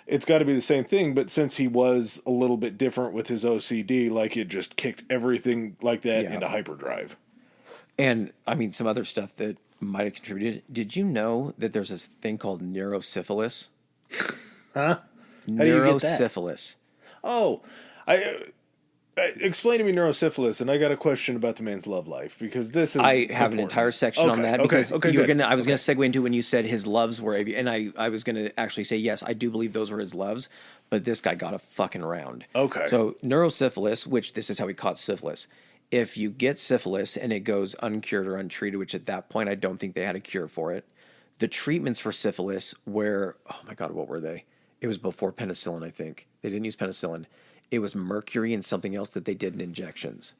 [SPEAKER 1] It's got to be the same thing, but since he was a little bit different with his OCD, like it just kicked everything like that
[SPEAKER 2] Yeah.
[SPEAKER 1] into hyperdrive.
[SPEAKER 2] And I mean some other stuff that might have contributed. Did you know that there's this thing called neurosyphilis?
[SPEAKER 1] Huh? How do you get that?
[SPEAKER 2] Neurosyphilis.
[SPEAKER 1] Oh, explain to me neurosyphilis, and I got a question about the man's love life, because this is
[SPEAKER 2] I have
[SPEAKER 1] important.
[SPEAKER 2] an entire section on that because
[SPEAKER 1] okay,
[SPEAKER 2] you're
[SPEAKER 1] good.
[SPEAKER 2] gonna. I was gonna segue into when you said his loves were, and I was gonna actually say yes, I do believe those were his loves, but this guy got a fucking round.
[SPEAKER 1] Okay.
[SPEAKER 2] So neurosyphilis, which this is how he caught syphilis. If you get syphilis and it goes uncured or untreated, which at that point I don't think they had a cure for it, the treatments for syphilis were, oh my god, what were they? It was before penicillin, I think. They didn't use penicillin. It was mercury and something else that they did in injections.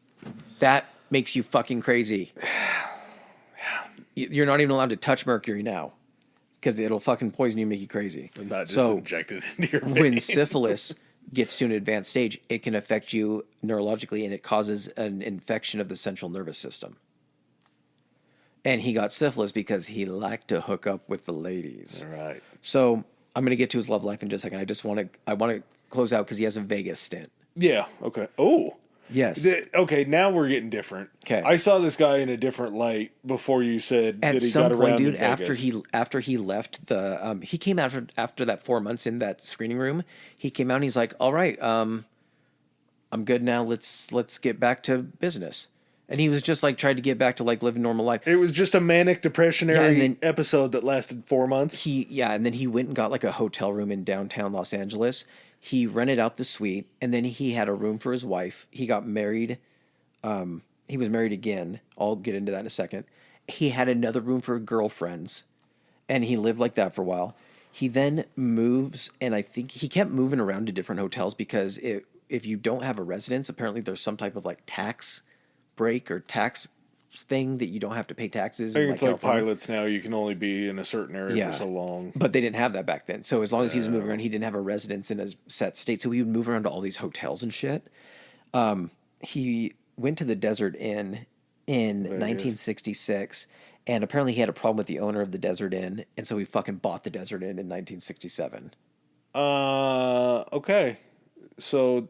[SPEAKER 2] That makes you fucking crazy. You're not even allowed to touch mercury now because it'll fucking poison you and make you crazy.
[SPEAKER 1] And not just
[SPEAKER 2] So
[SPEAKER 1] injected into your
[SPEAKER 2] when
[SPEAKER 1] veins.
[SPEAKER 2] syphilis gets to an advanced stage, it can affect you neurologically and it causes an infection of the central nervous system. And he got syphilis because he liked to hook up with the ladies.
[SPEAKER 1] All right.
[SPEAKER 2] So I'm going to get to his love life in just a second. I want to close out because he has a Vegas stint.
[SPEAKER 1] Yeah. Okay. Oh.
[SPEAKER 2] Yes.
[SPEAKER 1] Okay. Now we're getting different.
[SPEAKER 2] Okay.
[SPEAKER 1] I saw this guy in a different light before you said
[SPEAKER 2] At
[SPEAKER 1] that he
[SPEAKER 2] some
[SPEAKER 1] got
[SPEAKER 2] point,
[SPEAKER 1] around
[SPEAKER 2] dude,
[SPEAKER 1] in Vegas.
[SPEAKER 2] after he left the he came after that 4 months in that screening room. He came out and he's like, "All right, I'm good now. Let's get back to business." And he was just like tried to get back to like living normal life.
[SPEAKER 1] It was just a manic depressionary
[SPEAKER 2] Yeah, and then-
[SPEAKER 1] episode that lasted 4 months.
[SPEAKER 2] And then he went and got like a hotel room in downtown Los Angeles. He rented out the suite, and then he had a room for his wife. He got married. He was married again. I'll get into that in a second. He had another room for girlfriends, and he lived like that for a while. He then moves, and I think he kept moving around to different hotels because if you don't have a residence, apparently there's some type of like tax break or tax thing that you don't have to pay taxes.
[SPEAKER 1] I think it's like
[SPEAKER 2] California.
[SPEAKER 1] pilots now. You can only be in a certain area for so long.
[SPEAKER 2] But they didn't have that back then. So as long as he was moving around, he didn't have a residence in a set state. So he would move around to all these hotels and shit. He went to the Desert Inn in 1966, and apparently he had a problem with the owner of the Desert Inn, and so he fucking bought the Desert Inn in 1967.
[SPEAKER 1] Okay. So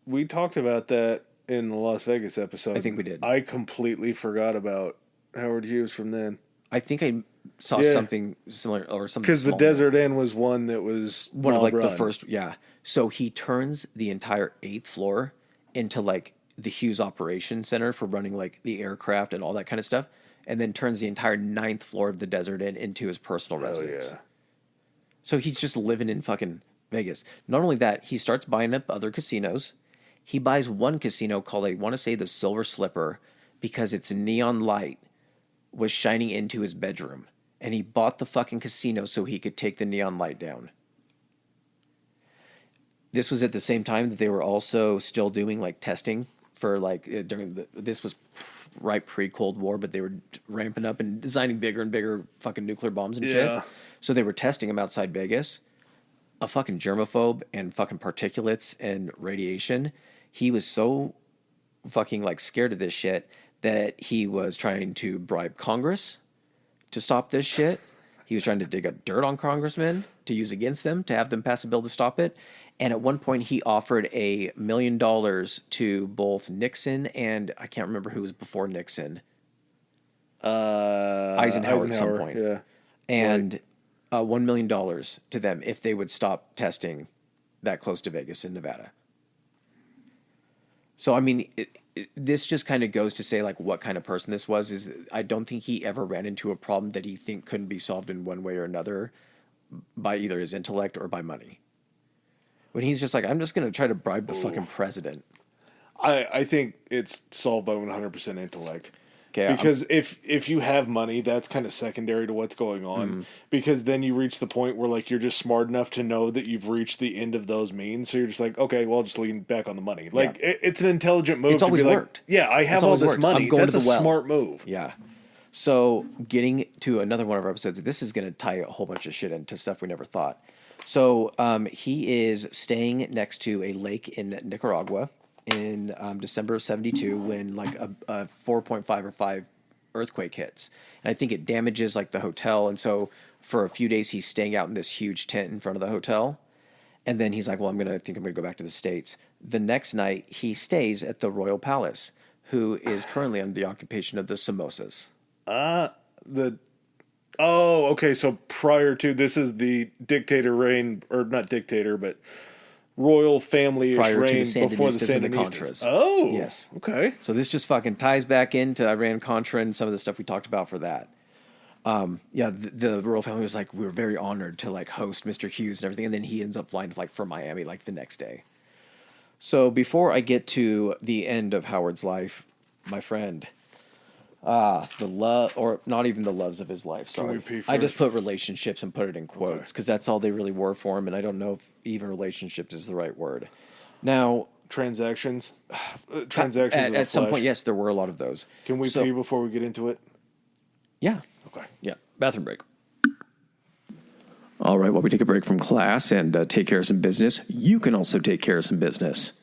[SPEAKER 1] we talked about that in the Las Vegas episode.
[SPEAKER 2] I think we did.
[SPEAKER 1] I completely forgot about Howard Hughes from then.
[SPEAKER 2] I think I saw
[SPEAKER 1] Yeah.
[SPEAKER 2] something similar or something
[SPEAKER 1] Because the
[SPEAKER 2] small.
[SPEAKER 1] Desert Inn was one that was
[SPEAKER 2] One of like
[SPEAKER 1] mob
[SPEAKER 2] the
[SPEAKER 1] run.
[SPEAKER 2] first, yeah. So he turns the entire 8th floor into like the Hughes Operation Center for running like the aircraft and all that kind of stuff, and then turns the entire 9th floor of the Desert Inn into his personal residence.
[SPEAKER 1] Yeah.
[SPEAKER 2] So he's just living in fucking Vegas. Not only that, he starts buying up other casinos. He buys one casino called, I want to say, the Silver Slipper, because its neon light was shining into his bedroom. And he bought the fucking casino so he could take the neon light down. This was at the same time that they were also still doing like testing for like this was right pre-Cold War, but they were ramping up and designing bigger and bigger fucking nuclear bombs and shit.
[SPEAKER 1] Yeah.
[SPEAKER 2] So they were testing them outside Vegas. A fucking germaphobe and fucking particulates and radiation. He was so fucking like scared of this shit that he was trying to bribe Congress to stop this shit. He was trying to dig up dirt on congressmen to use against them, to have them pass a bill to stop it. And at one point he offered $1 million to both Nixon and I can't remember who was before Nixon. Eisenhower at some point.
[SPEAKER 1] Yeah.
[SPEAKER 2] And $1 million to them if they would stop testing that close to Vegas in Nevada. So, I mean, this just kind of goes to say, like, what kind of person this was. Is I don't think he ever ran into a problem that he think couldn't be solved in one way or another by either his intellect or by money. When he's just like, I'm just going to try to bribe the fucking president.
[SPEAKER 1] I think it's solved by 100% intellect.
[SPEAKER 2] Okay,
[SPEAKER 1] Because if you have money, that's kind of secondary to what's going on. Because then you reach the point where like you're just smart enough to know that you've reached the end of those means. So you're just like, okay, well, I'll just lean back on the money. Like it's an intelligent move.
[SPEAKER 2] It's always
[SPEAKER 1] to be
[SPEAKER 2] worked.
[SPEAKER 1] Like, yeah, I have
[SPEAKER 2] It's
[SPEAKER 1] all
[SPEAKER 2] always
[SPEAKER 1] this
[SPEAKER 2] worked.
[SPEAKER 1] money.
[SPEAKER 2] I'm going
[SPEAKER 1] That's
[SPEAKER 2] to the
[SPEAKER 1] a
[SPEAKER 2] well.
[SPEAKER 1] smart move.
[SPEAKER 2] Yeah. So getting to another one of our episodes, this is going to tie a whole bunch of shit into stuff we never thought. So he is staying next to a lake in Nicaragua in December of 72 when like a 4.5 or 5 earthquake hits. And I think it damages like the hotel. And so for a few days, he's staying out in this huge tent in front of the hotel. And then he's like, well, I'm going to go back to the States. The next night, he stays at the Royal Palace, who is currently under the occupation of the Somosas.
[SPEAKER 1] Okay. So prior to this is the dictator reign, or not dictator, but royal family-ish
[SPEAKER 2] Prior to
[SPEAKER 1] reign
[SPEAKER 2] the
[SPEAKER 1] before the
[SPEAKER 2] Sandinistas and the
[SPEAKER 1] Sandinistas.
[SPEAKER 2] Contras.
[SPEAKER 1] Oh,
[SPEAKER 2] Yes.
[SPEAKER 1] Okay.
[SPEAKER 2] So this just fucking ties back into Iran-Contra and some of the stuff we talked about for that. The royal family was like, we were very honored to like host Mr. Hughes and everything, and then he ends up flying to like for Miami like the next day. So before I get to the end of Howard's life, my friend, the love, or not even the loves of his life. Sorry,
[SPEAKER 1] we pee
[SPEAKER 2] I just
[SPEAKER 1] first?
[SPEAKER 2] put relationships and put it in quotes because that's all they really were for him, and I don't know if even relationships is the right word. Now,
[SPEAKER 1] Transactions. Transactions of the
[SPEAKER 2] at some
[SPEAKER 1] flesh.
[SPEAKER 2] point, yes, there were a lot of those.
[SPEAKER 1] Can we
[SPEAKER 2] So-
[SPEAKER 1] pee before we get into it?
[SPEAKER 2] Yeah.
[SPEAKER 1] Okay.
[SPEAKER 2] Yeah. Bathroom break. All right. While we take a break from class and take care of some business, you can also take care of some business.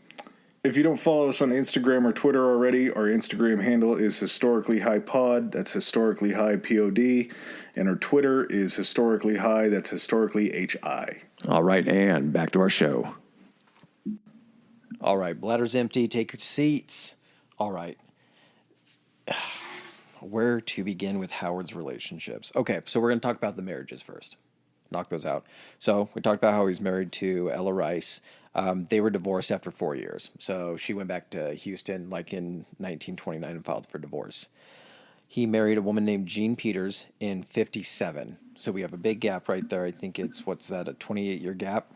[SPEAKER 1] If you don't follow us on Instagram or Twitter already, our Instagram handle is Historically High Pod. That's Historically High POD. And our Twitter is Historically High. That's Historically HI.
[SPEAKER 2] All right. And back to our show. All right. Bladder's empty. Take your seats. All right. Where to begin with Howard's relationships? Okay. So we're going to talk about the marriages first. Knock those out. So we talked about how he's married to Ella Rice. They were divorced after 4 years. So she went back to Houston like in 1929 and filed for divorce. He married a woman named Jean Peters in 57. So we have a big gap right there. I think it's, what's that, a 28-year gap?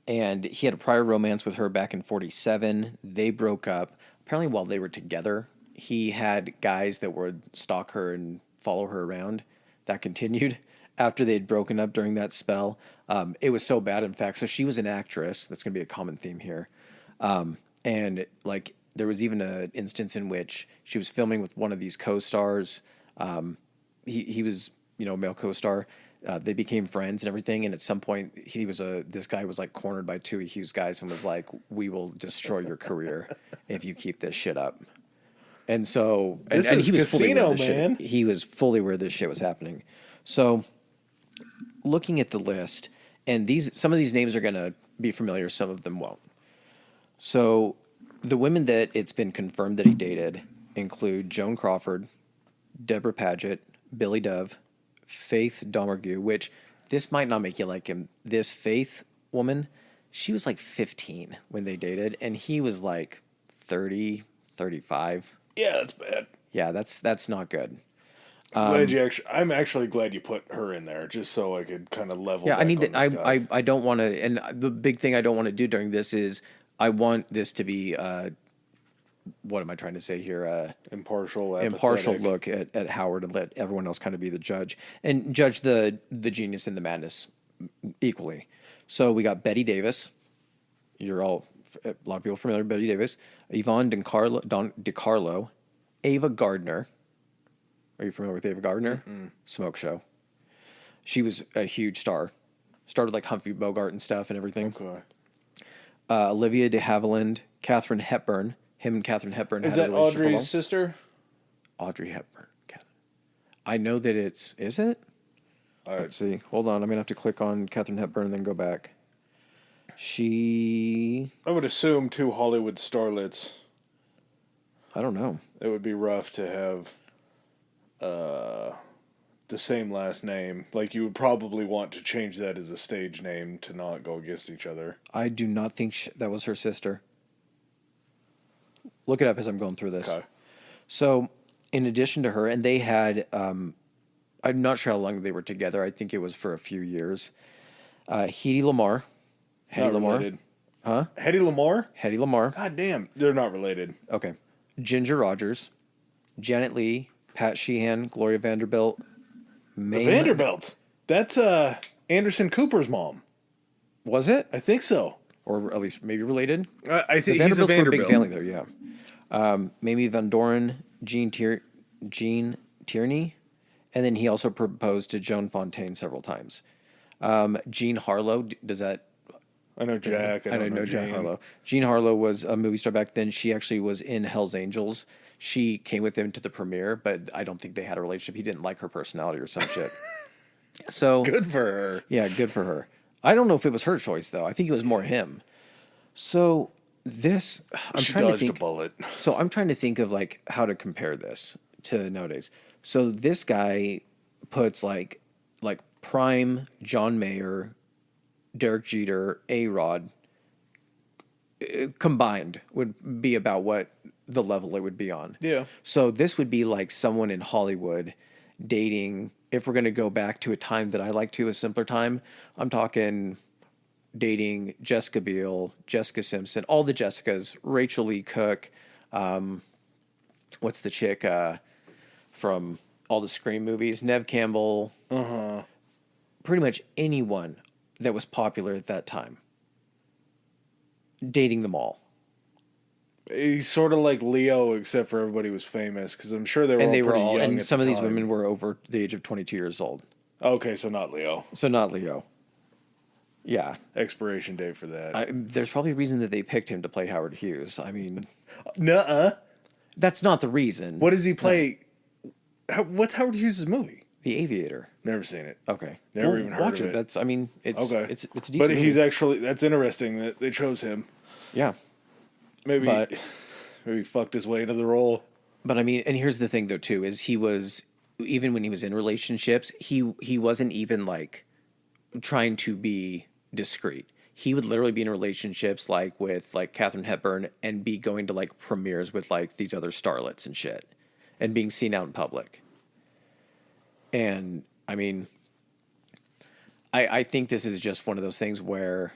[SPEAKER 2] And he had a prior romance with her back in 47. They broke up. Apparently while they were together, he had guys that would stalk her and follow her around. That continued after they'd broken up during that spell. It was so bad, in fact. So she was an actress. That's going to be a common theme here. And like there was even an instance in which she was filming with one of these co-stars. He was, a male co-star. They became friends and everything. And at some point this guy was like cornered by two Hughes guys and was like, we will destroy your career if you keep this shit up. And so, and
[SPEAKER 1] This is
[SPEAKER 2] he was fully aware
[SPEAKER 1] Casino,
[SPEAKER 2] of this
[SPEAKER 1] man.
[SPEAKER 2] shit. He was fully aware this shit was happening. So looking at the list, and some of these names are going to be familiar, some of them won't. So the women that it's been confirmed that he dated include Joan Crawford, Deborah Paget, Billy Dove, Faith Domergue, which this might not make you like him. This Faith woman, she was like 15 when they dated, and he was like 30, 35.
[SPEAKER 1] Yeah, that's bad.
[SPEAKER 2] Yeah, that's not good.
[SPEAKER 1] I'm actually glad you put her in there, just so I could kind of level.
[SPEAKER 2] Yeah, I need
[SPEAKER 1] back
[SPEAKER 2] to.
[SPEAKER 1] on this guy.
[SPEAKER 2] I don't want to. And the big thing I don't want to do during this is I want this to be. What am I trying to say here?
[SPEAKER 1] Impartial
[SPEAKER 2] Look at Howard and let everyone else kind of be the judge and judge the genius and the madness equally. So we got Betty Davis. A lot of people familiar with Betty Davis. Yvonne DiCarlo, Ava Gardner. Are you familiar with Ava Gardner? Mm-mm. Smoke Show. She was a huge star. Started like Humphrey Bogart and stuff and everything.
[SPEAKER 1] Okay.
[SPEAKER 2] Olivia de Havilland, Katharine Hepburn. Him and Katharine Hepburn
[SPEAKER 1] Is
[SPEAKER 2] had
[SPEAKER 1] that
[SPEAKER 2] a relationship.
[SPEAKER 1] Audrey's sister?
[SPEAKER 2] Audrey Hepburn. Katharine. I know that it's... Is it?
[SPEAKER 1] All right.
[SPEAKER 2] Let's see. Hold on. I'm going to have to click on Katharine Hepburn and then go back. She...
[SPEAKER 1] I would assume two Hollywood starlets.
[SPEAKER 2] I don't know.
[SPEAKER 1] It would be rough to have the same last name. Like, you would probably want to change that as a stage name to not go against each other.
[SPEAKER 2] I do not think that was her sister. Look it up as I'm going through this.
[SPEAKER 1] Okay.
[SPEAKER 2] So, in addition to her, and they had, I'm not sure how long they were together. I think it was for a few years. Hedy Lamarr.
[SPEAKER 1] Not related.
[SPEAKER 2] Huh?
[SPEAKER 1] Hedy Lamarr?
[SPEAKER 2] Hedy Lamarr.
[SPEAKER 1] God damn. They're not related.
[SPEAKER 2] Okay. Ginger Rogers. Janet Leigh, Pat Sheehan, Gloria Vanderbilt,
[SPEAKER 1] The Vanderbilt. That's Anderson Cooper's mom.
[SPEAKER 2] Was it?
[SPEAKER 1] I think so.
[SPEAKER 2] Or at least maybe related?
[SPEAKER 1] I think
[SPEAKER 2] The
[SPEAKER 1] he's a
[SPEAKER 2] Vanderbilts were a
[SPEAKER 1] Vanderbilt.
[SPEAKER 2] big family there, yeah. Mamie Van Doren, Jean Tierney, and then he also proposed to Joan Fontaine several times. Jean Harlow, does that...
[SPEAKER 1] I know Jack. I don't know
[SPEAKER 2] Jack
[SPEAKER 1] Jane.
[SPEAKER 2] Harlow. Jean Harlow was a movie star back then. She actually was in Hell's Angels. She came with him to the premiere, but I don't think they had a relationship. He didn't like her personality or some shit. So
[SPEAKER 1] Good for her.
[SPEAKER 2] yeah, good for her. I don't know if it was her choice though. I think it was more him. So this,
[SPEAKER 1] She dodged a bullet.
[SPEAKER 2] So I'm trying to think of like how to compare this to nowadays. So this guy puts like prime John Mayer, Derek Jeter, A-Rod combined would be about what the level it would be on.
[SPEAKER 1] Yeah.
[SPEAKER 2] So this would be like someone in Hollywood dating, if we're going to go back to a time that I like to, a simpler time, I'm talking dating Jessica Biel, Jessica Simpson, all the Jessicas, Rachel Lee Cook, what's the chick from all the Scream movies, Neve Campbell, pretty much anyone that was popular at that time. Dating them all.
[SPEAKER 1] He's sort of like Leo, except for everybody was famous, because I'm sure they were
[SPEAKER 2] And
[SPEAKER 1] all
[SPEAKER 2] they were
[SPEAKER 1] pretty
[SPEAKER 2] all,
[SPEAKER 1] young
[SPEAKER 2] and
[SPEAKER 1] at
[SPEAKER 2] some
[SPEAKER 1] the
[SPEAKER 2] of these
[SPEAKER 1] time.
[SPEAKER 2] women were over the age of 22 years old.
[SPEAKER 1] Okay, so not Leo.
[SPEAKER 2] So not Leo. Yeah.
[SPEAKER 1] Expiration date for that.
[SPEAKER 2] There's probably a reason that they picked him to play Howard Hughes. I mean,
[SPEAKER 1] Nuh-uh.
[SPEAKER 2] that's not the reason.
[SPEAKER 1] What does he play? What's Howard Hughes' movie?
[SPEAKER 2] The Aviator.
[SPEAKER 1] Never seen it.
[SPEAKER 2] Okay.
[SPEAKER 1] Never even heard
[SPEAKER 2] watch
[SPEAKER 1] of
[SPEAKER 2] it.
[SPEAKER 1] it.
[SPEAKER 2] That's, I mean, it's
[SPEAKER 1] Okay.
[SPEAKER 2] it's a decent
[SPEAKER 1] But
[SPEAKER 2] movie.
[SPEAKER 1] he's actually, that's interesting that they chose him.
[SPEAKER 2] Yeah.
[SPEAKER 1] Maybe
[SPEAKER 2] But-
[SPEAKER 1] maybe fucked his way into the role.
[SPEAKER 2] But I mean, and here's the thing though too, is he was, even when he was in relationships, he wasn't even like trying to be discreet. He would literally be in relationships like with like Katharine Hepburn and be going to like premieres with like these other starlets and shit and being seen out in public. And I mean, I think this is just one of those things where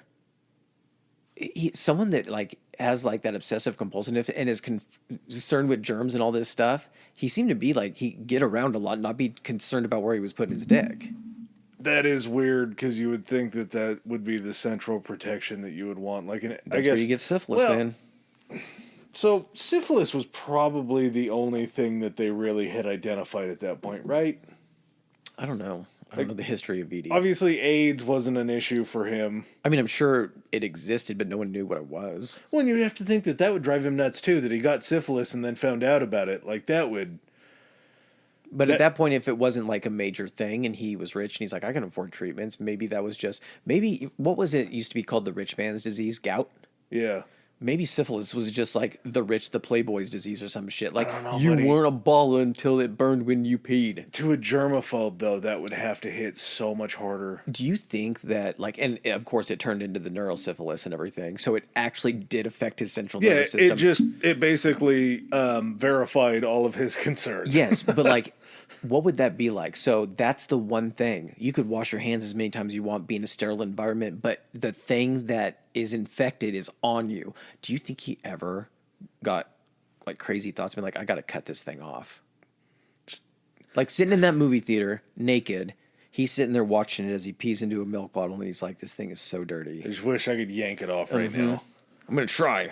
[SPEAKER 2] someone that like has like that obsessive compulsiveness and is concerned with germs and all this stuff, he seemed to be like, he get around a lot and not be concerned about where he was putting his dick.
[SPEAKER 1] That is weird, because you would think that that would be the central protection that you would want. Like, I
[SPEAKER 2] That's
[SPEAKER 1] guess
[SPEAKER 2] where you get syphilis,
[SPEAKER 1] well,
[SPEAKER 2] man.
[SPEAKER 1] So syphilis was probably the only thing that they really had identified at that point, right?
[SPEAKER 2] I don't know. I don't know the history of VD.
[SPEAKER 1] Obviously, AIDS wasn't an issue for him.
[SPEAKER 2] I mean, I'm sure it existed, but no one knew what it was.
[SPEAKER 1] Well, and you'd have to think that that would drive him nuts too, that he got syphilis and then found out about it. Like, that would...
[SPEAKER 2] But at that point, if it wasn't like a major thing and he was rich and he's like, I can afford treatments, maybe that was just, maybe, what was it used to be called, the rich man's disease, gout?
[SPEAKER 1] Yeah.
[SPEAKER 2] Maybe syphilis was just like the rich, the playboy's disease or some shit. Like,
[SPEAKER 1] don't know,
[SPEAKER 2] you
[SPEAKER 1] buddy.
[SPEAKER 2] weren't a baller until it burned when you peed.
[SPEAKER 1] To a germaphobe, though, that would have to hit so much harder.
[SPEAKER 2] Do you think that, like, and of course it turned into the neurosyphilis and everything, so it actually did affect his central
[SPEAKER 1] Yeah,
[SPEAKER 2] nervous system?
[SPEAKER 1] it basically verified all of his concerns.
[SPEAKER 2] Yes, but like, what would that be like? So that's the one thing. You could wash your hands as many times as you want, be in a sterile environment, but the thing that is infected is on you. Do you think he ever got like crazy thoughts, being like, I got to cut this thing off? Like sitting in that movie theater naked, he's sitting there watching it as he pees into a milk bottle, and he's like, this thing is so dirty.
[SPEAKER 1] I just wish I could yank it off right now.
[SPEAKER 2] I'm going to try.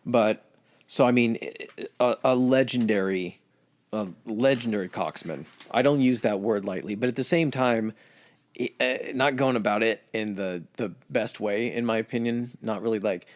[SPEAKER 2] But, so I mean, a legendary coxman. I don't use that word lightly, but at the same time, not going about it in the best way, in my opinion. Not really like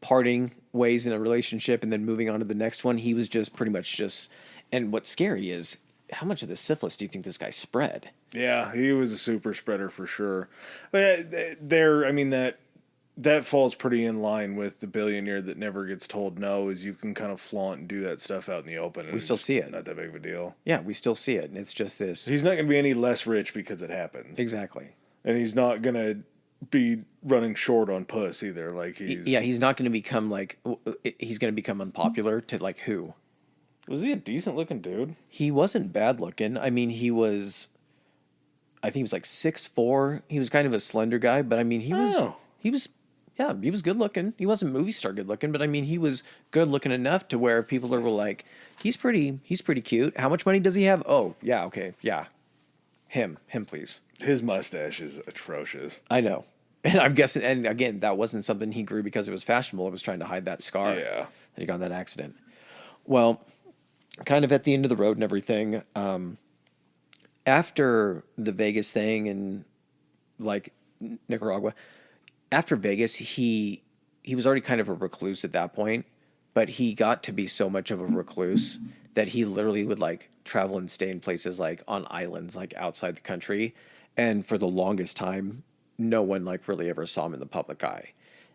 [SPEAKER 2] parting ways in a relationship and then moving on to the next one. He was just pretty much just, and what's scary is, how much of the syphilis do you think this guy spread?
[SPEAKER 1] Yeah, he was a super spreader for sure. But I mean, that falls pretty in line with the billionaire that never gets told no, is you can kind of flaunt and do that stuff out in the open. And
[SPEAKER 2] We still
[SPEAKER 1] it's
[SPEAKER 2] see it.
[SPEAKER 1] Not that big of a deal.
[SPEAKER 2] Yeah, we still see it, and it's just this.
[SPEAKER 1] He's not going to be any less rich because it happens.
[SPEAKER 2] Exactly.
[SPEAKER 1] And he's not going to be running short on puss either. Like
[SPEAKER 2] He's not going to become like, he's going to become unpopular to like who?
[SPEAKER 1] Was he a decent looking dude?
[SPEAKER 2] He wasn't bad looking. I mean, I think he was like 6'4". He was kind of a slender guy, but I mean, he was Yeah, he was good looking. He wasn't movie star good looking, but I mean, he was good looking enough to where people were like, he's pretty cute. How much money does he have? Oh, yeah, okay, yeah. Him, please.
[SPEAKER 1] His mustache is atrocious.
[SPEAKER 2] I know. And I'm guessing, and again, that wasn't something he grew because it was fashionable. It was trying to hide that scar
[SPEAKER 1] Yeah.
[SPEAKER 2] that he got in that accident. Well, kind of at the end of the road and everything, after the Vegas thing and like Nicaragua, after Vegas, he was already kind of a recluse at that point, but he got to be so much of a recluse that he literally would like travel and stay in places like on islands, like outside the country. And for the longest time, no one like really ever saw him in the public eye.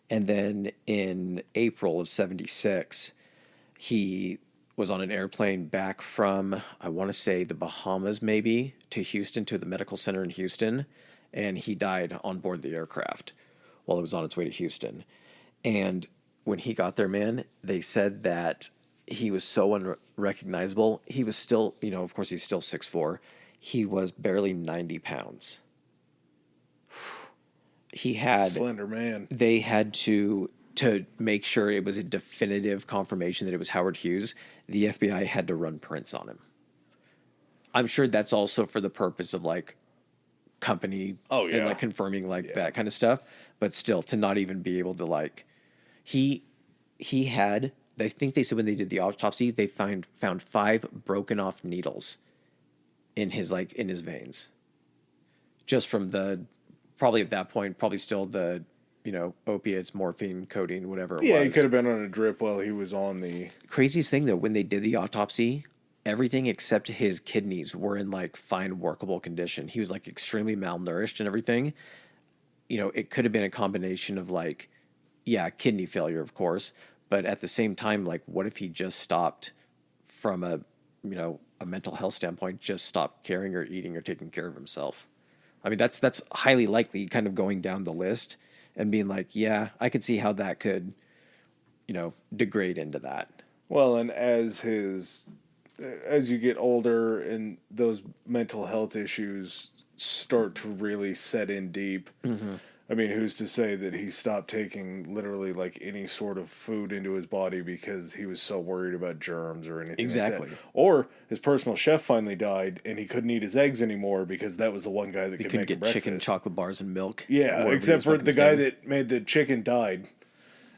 [SPEAKER 2] And then in April of 76, he was on an airplane back from, I want to say the Bahamas maybe, to Houston, to the medical center in Houston. And he died on board the aircraft while it was on its way to Houston. And when he got there, man, they said that he was so unrecognizable. He was still, of course, he's still 6'4". He was barely 90 pounds. He had
[SPEAKER 1] slender man.
[SPEAKER 2] They had to make sure it was a definitive confirmation that it was Howard Hughes. The FBI had to run prints on him. I'm sure that's also for the purpose of like company and like confirming that kind of stuff. But still, to not even be able to like, he had. I think they said when they did the autopsy, they found 5 broken off needles in his veins, just from the. Probably at that point, probably still the, opiates, morphine, codeine, whatever it was.
[SPEAKER 1] Yeah, he could have been on a drip while he was on the...
[SPEAKER 2] Craziest thing, though, when they did the autopsy, everything except his kidneys were in, like, fine, workable condition. He was, like, extremely malnourished and everything. It could have been a combination of, like, kidney failure, of course. But at the same time, like, what if he just stopped from a mental health standpoint, just stopped caring or eating or taking care of himself? I mean, that's highly likely, kind of going down the list and being like, yeah, I could see how that could, degrade into that.
[SPEAKER 1] Well, and as you get older and those mental health issues start to really set in deep, I mean, who's to say that he stopped taking literally like any sort of food into his body because he was so worried about germs or anything
[SPEAKER 2] Exactly.
[SPEAKER 1] like that. Or his personal chef finally died and he couldn't eat his eggs anymore because that was the one guy that could make him breakfast.
[SPEAKER 2] Chicken, chocolate bars, and milk.
[SPEAKER 1] Yeah, except for the guy that made the chicken died.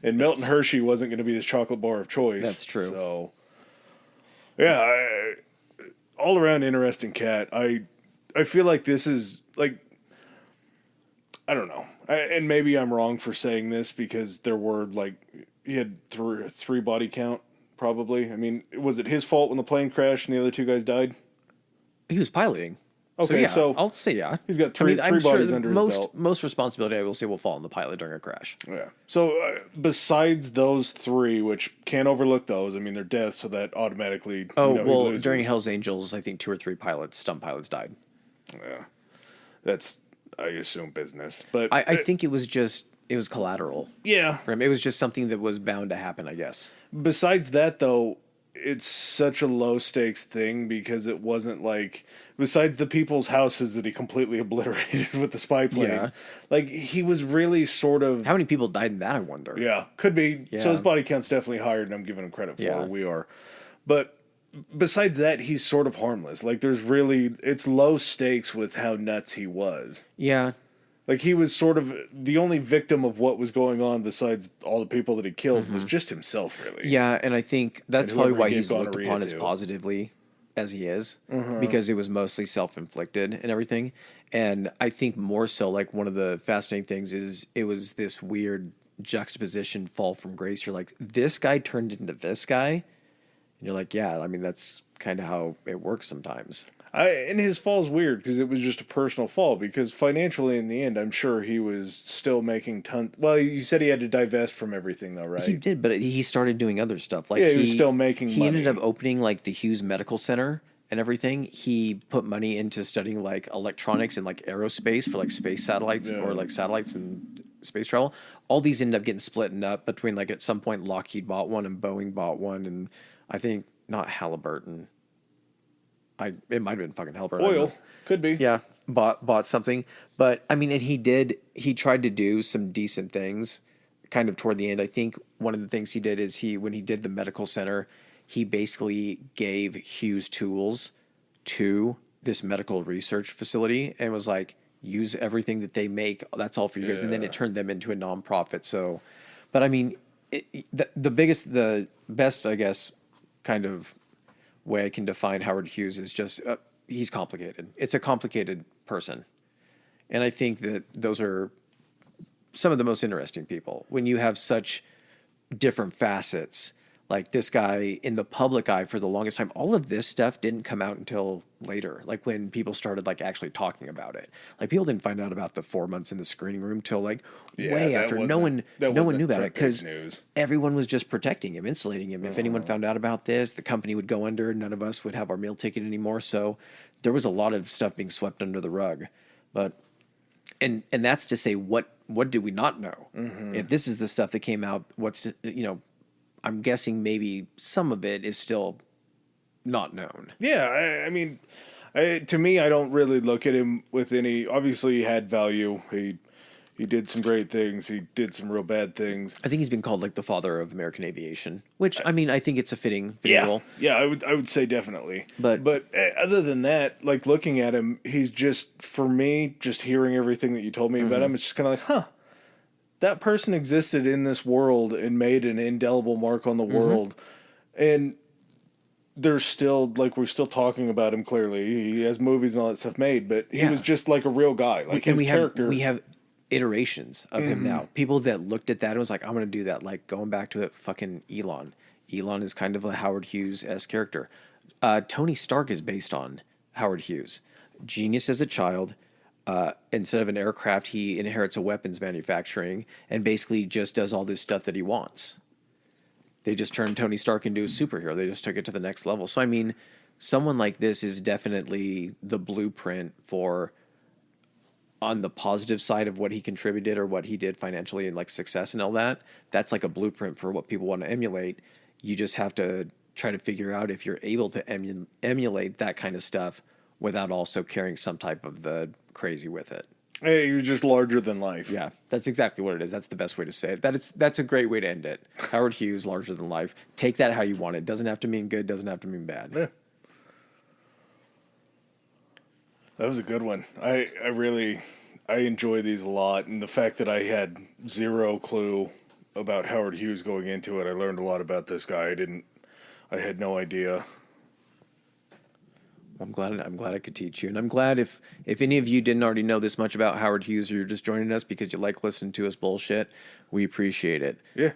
[SPEAKER 1] And Milton Hershey wasn't going to be his chocolate bar of choice.
[SPEAKER 2] That's true.
[SPEAKER 1] So, yeah, all around interesting cat. I feel like this is like, I don't know. And maybe I'm wrong for saying this because there were like, he had three body count probably. I mean, was it his fault when the plane crashed and the other 2 guys died?
[SPEAKER 2] He was piloting.
[SPEAKER 1] Okay, so
[SPEAKER 2] I'll say yeah.
[SPEAKER 1] He's got three bodies under his belt.
[SPEAKER 2] Most responsibility, I will say, will fall on the pilot during a crash.
[SPEAKER 1] Yeah. So besides those 3, which can't overlook those, I mean, they're deaths, so that automatically.
[SPEAKER 2] During Hell's Angels, I think 2 or 3 stunt pilots died.
[SPEAKER 1] Yeah, that's, I assume, business, but
[SPEAKER 2] I think it was collateral.
[SPEAKER 1] Yeah,
[SPEAKER 2] for him. It was just something that was bound to happen, I guess.
[SPEAKER 1] Besides that, though, it's such a low stakes thing because it wasn't like, besides the people's houses that he completely obliterated with the spy plane, like he was really sort of.
[SPEAKER 2] How many people died in that, I wonder?
[SPEAKER 1] Yeah, could be.
[SPEAKER 2] Yeah.
[SPEAKER 1] So his body count's definitely higher than I'm giving him credit for. We are, but besides that, he's sort of harmless. Like it's low stakes with how nuts he was.
[SPEAKER 2] Yeah.
[SPEAKER 1] Like he was sort of the only victim of what was going on besides all the people that he killed was just himself, really.
[SPEAKER 2] Yeah, and I think that's probably why he's looked upon as positively as he is, because it was mostly self-inflicted and everything. And I think more so, like, one of the fascinating things is it was this weird juxtaposition, fall from grace. You're like, this guy turned into this guy, and you're like, yeah, I mean, that's kind of how it works sometimes.
[SPEAKER 1] And his fall's weird because it was just a personal fall. Because financially, in the end, I'm sure he was still making tons. Well, you said he had to divest from everything, though, right?
[SPEAKER 2] He did, but he started doing other stuff. Like,
[SPEAKER 1] he was still making money.
[SPEAKER 2] He ended up opening like the Hughes Medical Center and everything. He put money into studying like electronics and like aerospace for like space satellites or like satellites and space travel. All these ended up getting split up between, like, at some point Lockheed bought one and Boeing bought one, and I think not Halliburton. It might have been fucking Halliburton.
[SPEAKER 1] Oil. Could be.
[SPEAKER 2] Yeah. Bought something. But I mean, and he tried to do some decent things kind of toward the end, I think one of the things he did is when he did the medical center, he basically gave Hughes tools to this medical research facility and was like, use everything that they make. That's all for you guys. And then it turned them into a nonprofit. So, but I mean, the best, I guess, kind of way I can define Howard Hughes is just, he's complicated. It's a complicated person. And I think that those are some of the most interesting people when you have such different facets. Like this guy in the public eye for the longest time, all of this stuff didn't come out until later. Like when people started like actually talking about it, like people didn't find out about the 4 months in the screening room till like way after. No one knew about it because everyone was just protecting him, insulating him. If anyone found out about this, the company would go under. None of us would have our meal ticket anymore. So there was a lot of stuff being swept under the rug. But and that's to say, what did we not know? If this is the stuff that came out, I'm guessing maybe some of it is still not known.
[SPEAKER 1] Yeah, I mean, to me, I don't really look at him with any. Obviously, he had value. He did some great things. He did some real bad things.
[SPEAKER 2] I think he's been called like the father of American aviation, which I mean, I think it's a fitting role.
[SPEAKER 1] Yeah, I would say definitely.
[SPEAKER 2] But
[SPEAKER 1] other than that, like looking at him, he's just, for me, just hearing everything that you told me about him, it's just kind of like, huh. That person existed in this world and made an indelible mark on the world. And there's still, like, we're still talking about him clearly. He has movies and all that stuff made, but he was just like a real guy. Like his character.
[SPEAKER 2] We have iterations of him now. People that looked at that and was like, I'm going to do that. Like going back to it, fucking Elon. Elon is kind of a Howard Hughes-esque character. Tony Stark is based on Howard Hughes. Genius as a child. Instead of an aircraft, he inherits a weapons manufacturing and basically just does all this stuff that he wants. They just turned Tony Stark into a superhero. They just took it to the next level. So, I mean, someone like this is definitely the blueprint for, on the positive side of what he contributed or what he did financially and like success and all that. That's like a blueprint for what people want to emulate. You just have to try to figure out if you're able to emulate that kind of stuff without also carrying some type of the crazy with it.
[SPEAKER 1] Hey, you're just larger than life.
[SPEAKER 2] Yeah, that's exactly what it is. That's the best way to say it. That's a great way to end it. Howard Hughes, larger than life. Take that how you want it. Doesn't have to mean good. Doesn't have to mean bad.
[SPEAKER 1] Yeah. That was a good one. I enjoy these a lot, and the fact that I had zero clue about Howard Hughes going into it, I learned a lot about this guy. I had no idea.
[SPEAKER 2] I'm glad I could teach you. And I'm glad if any of you didn't already know this much about Howard Hughes or you're just joining us because you like listening to us bullshit, we appreciate it.
[SPEAKER 1] Yeah.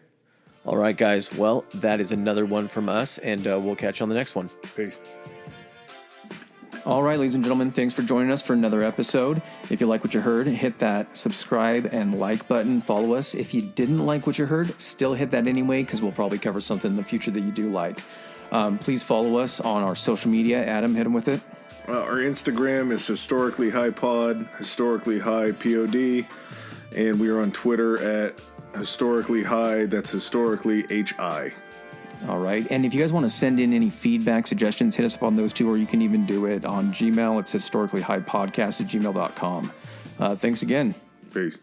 [SPEAKER 2] All right, guys. Well, that is another one from us, and we'll catch you on the next one.
[SPEAKER 1] Peace.
[SPEAKER 2] All right, ladies and gentlemen, thanks for joining us for another episode. If you like what you heard, hit that subscribe and like button. Follow us. If you didn't like what you heard, still hit that anyway because we'll probably cover something in the future that you do like. Please follow us on our social media. Adam, hit them with it.
[SPEAKER 1] Our Instagram is Historically High Pod, Historically High POD, and we are on Twitter at Historically High. That's Historically HI.
[SPEAKER 2] All right. And if you guys want to send in any feedback, suggestions, hit us up on those two, or you can even do it on Gmail. It's historicallyhighpodcast@gmail.com. Thanks again.
[SPEAKER 1] Peace.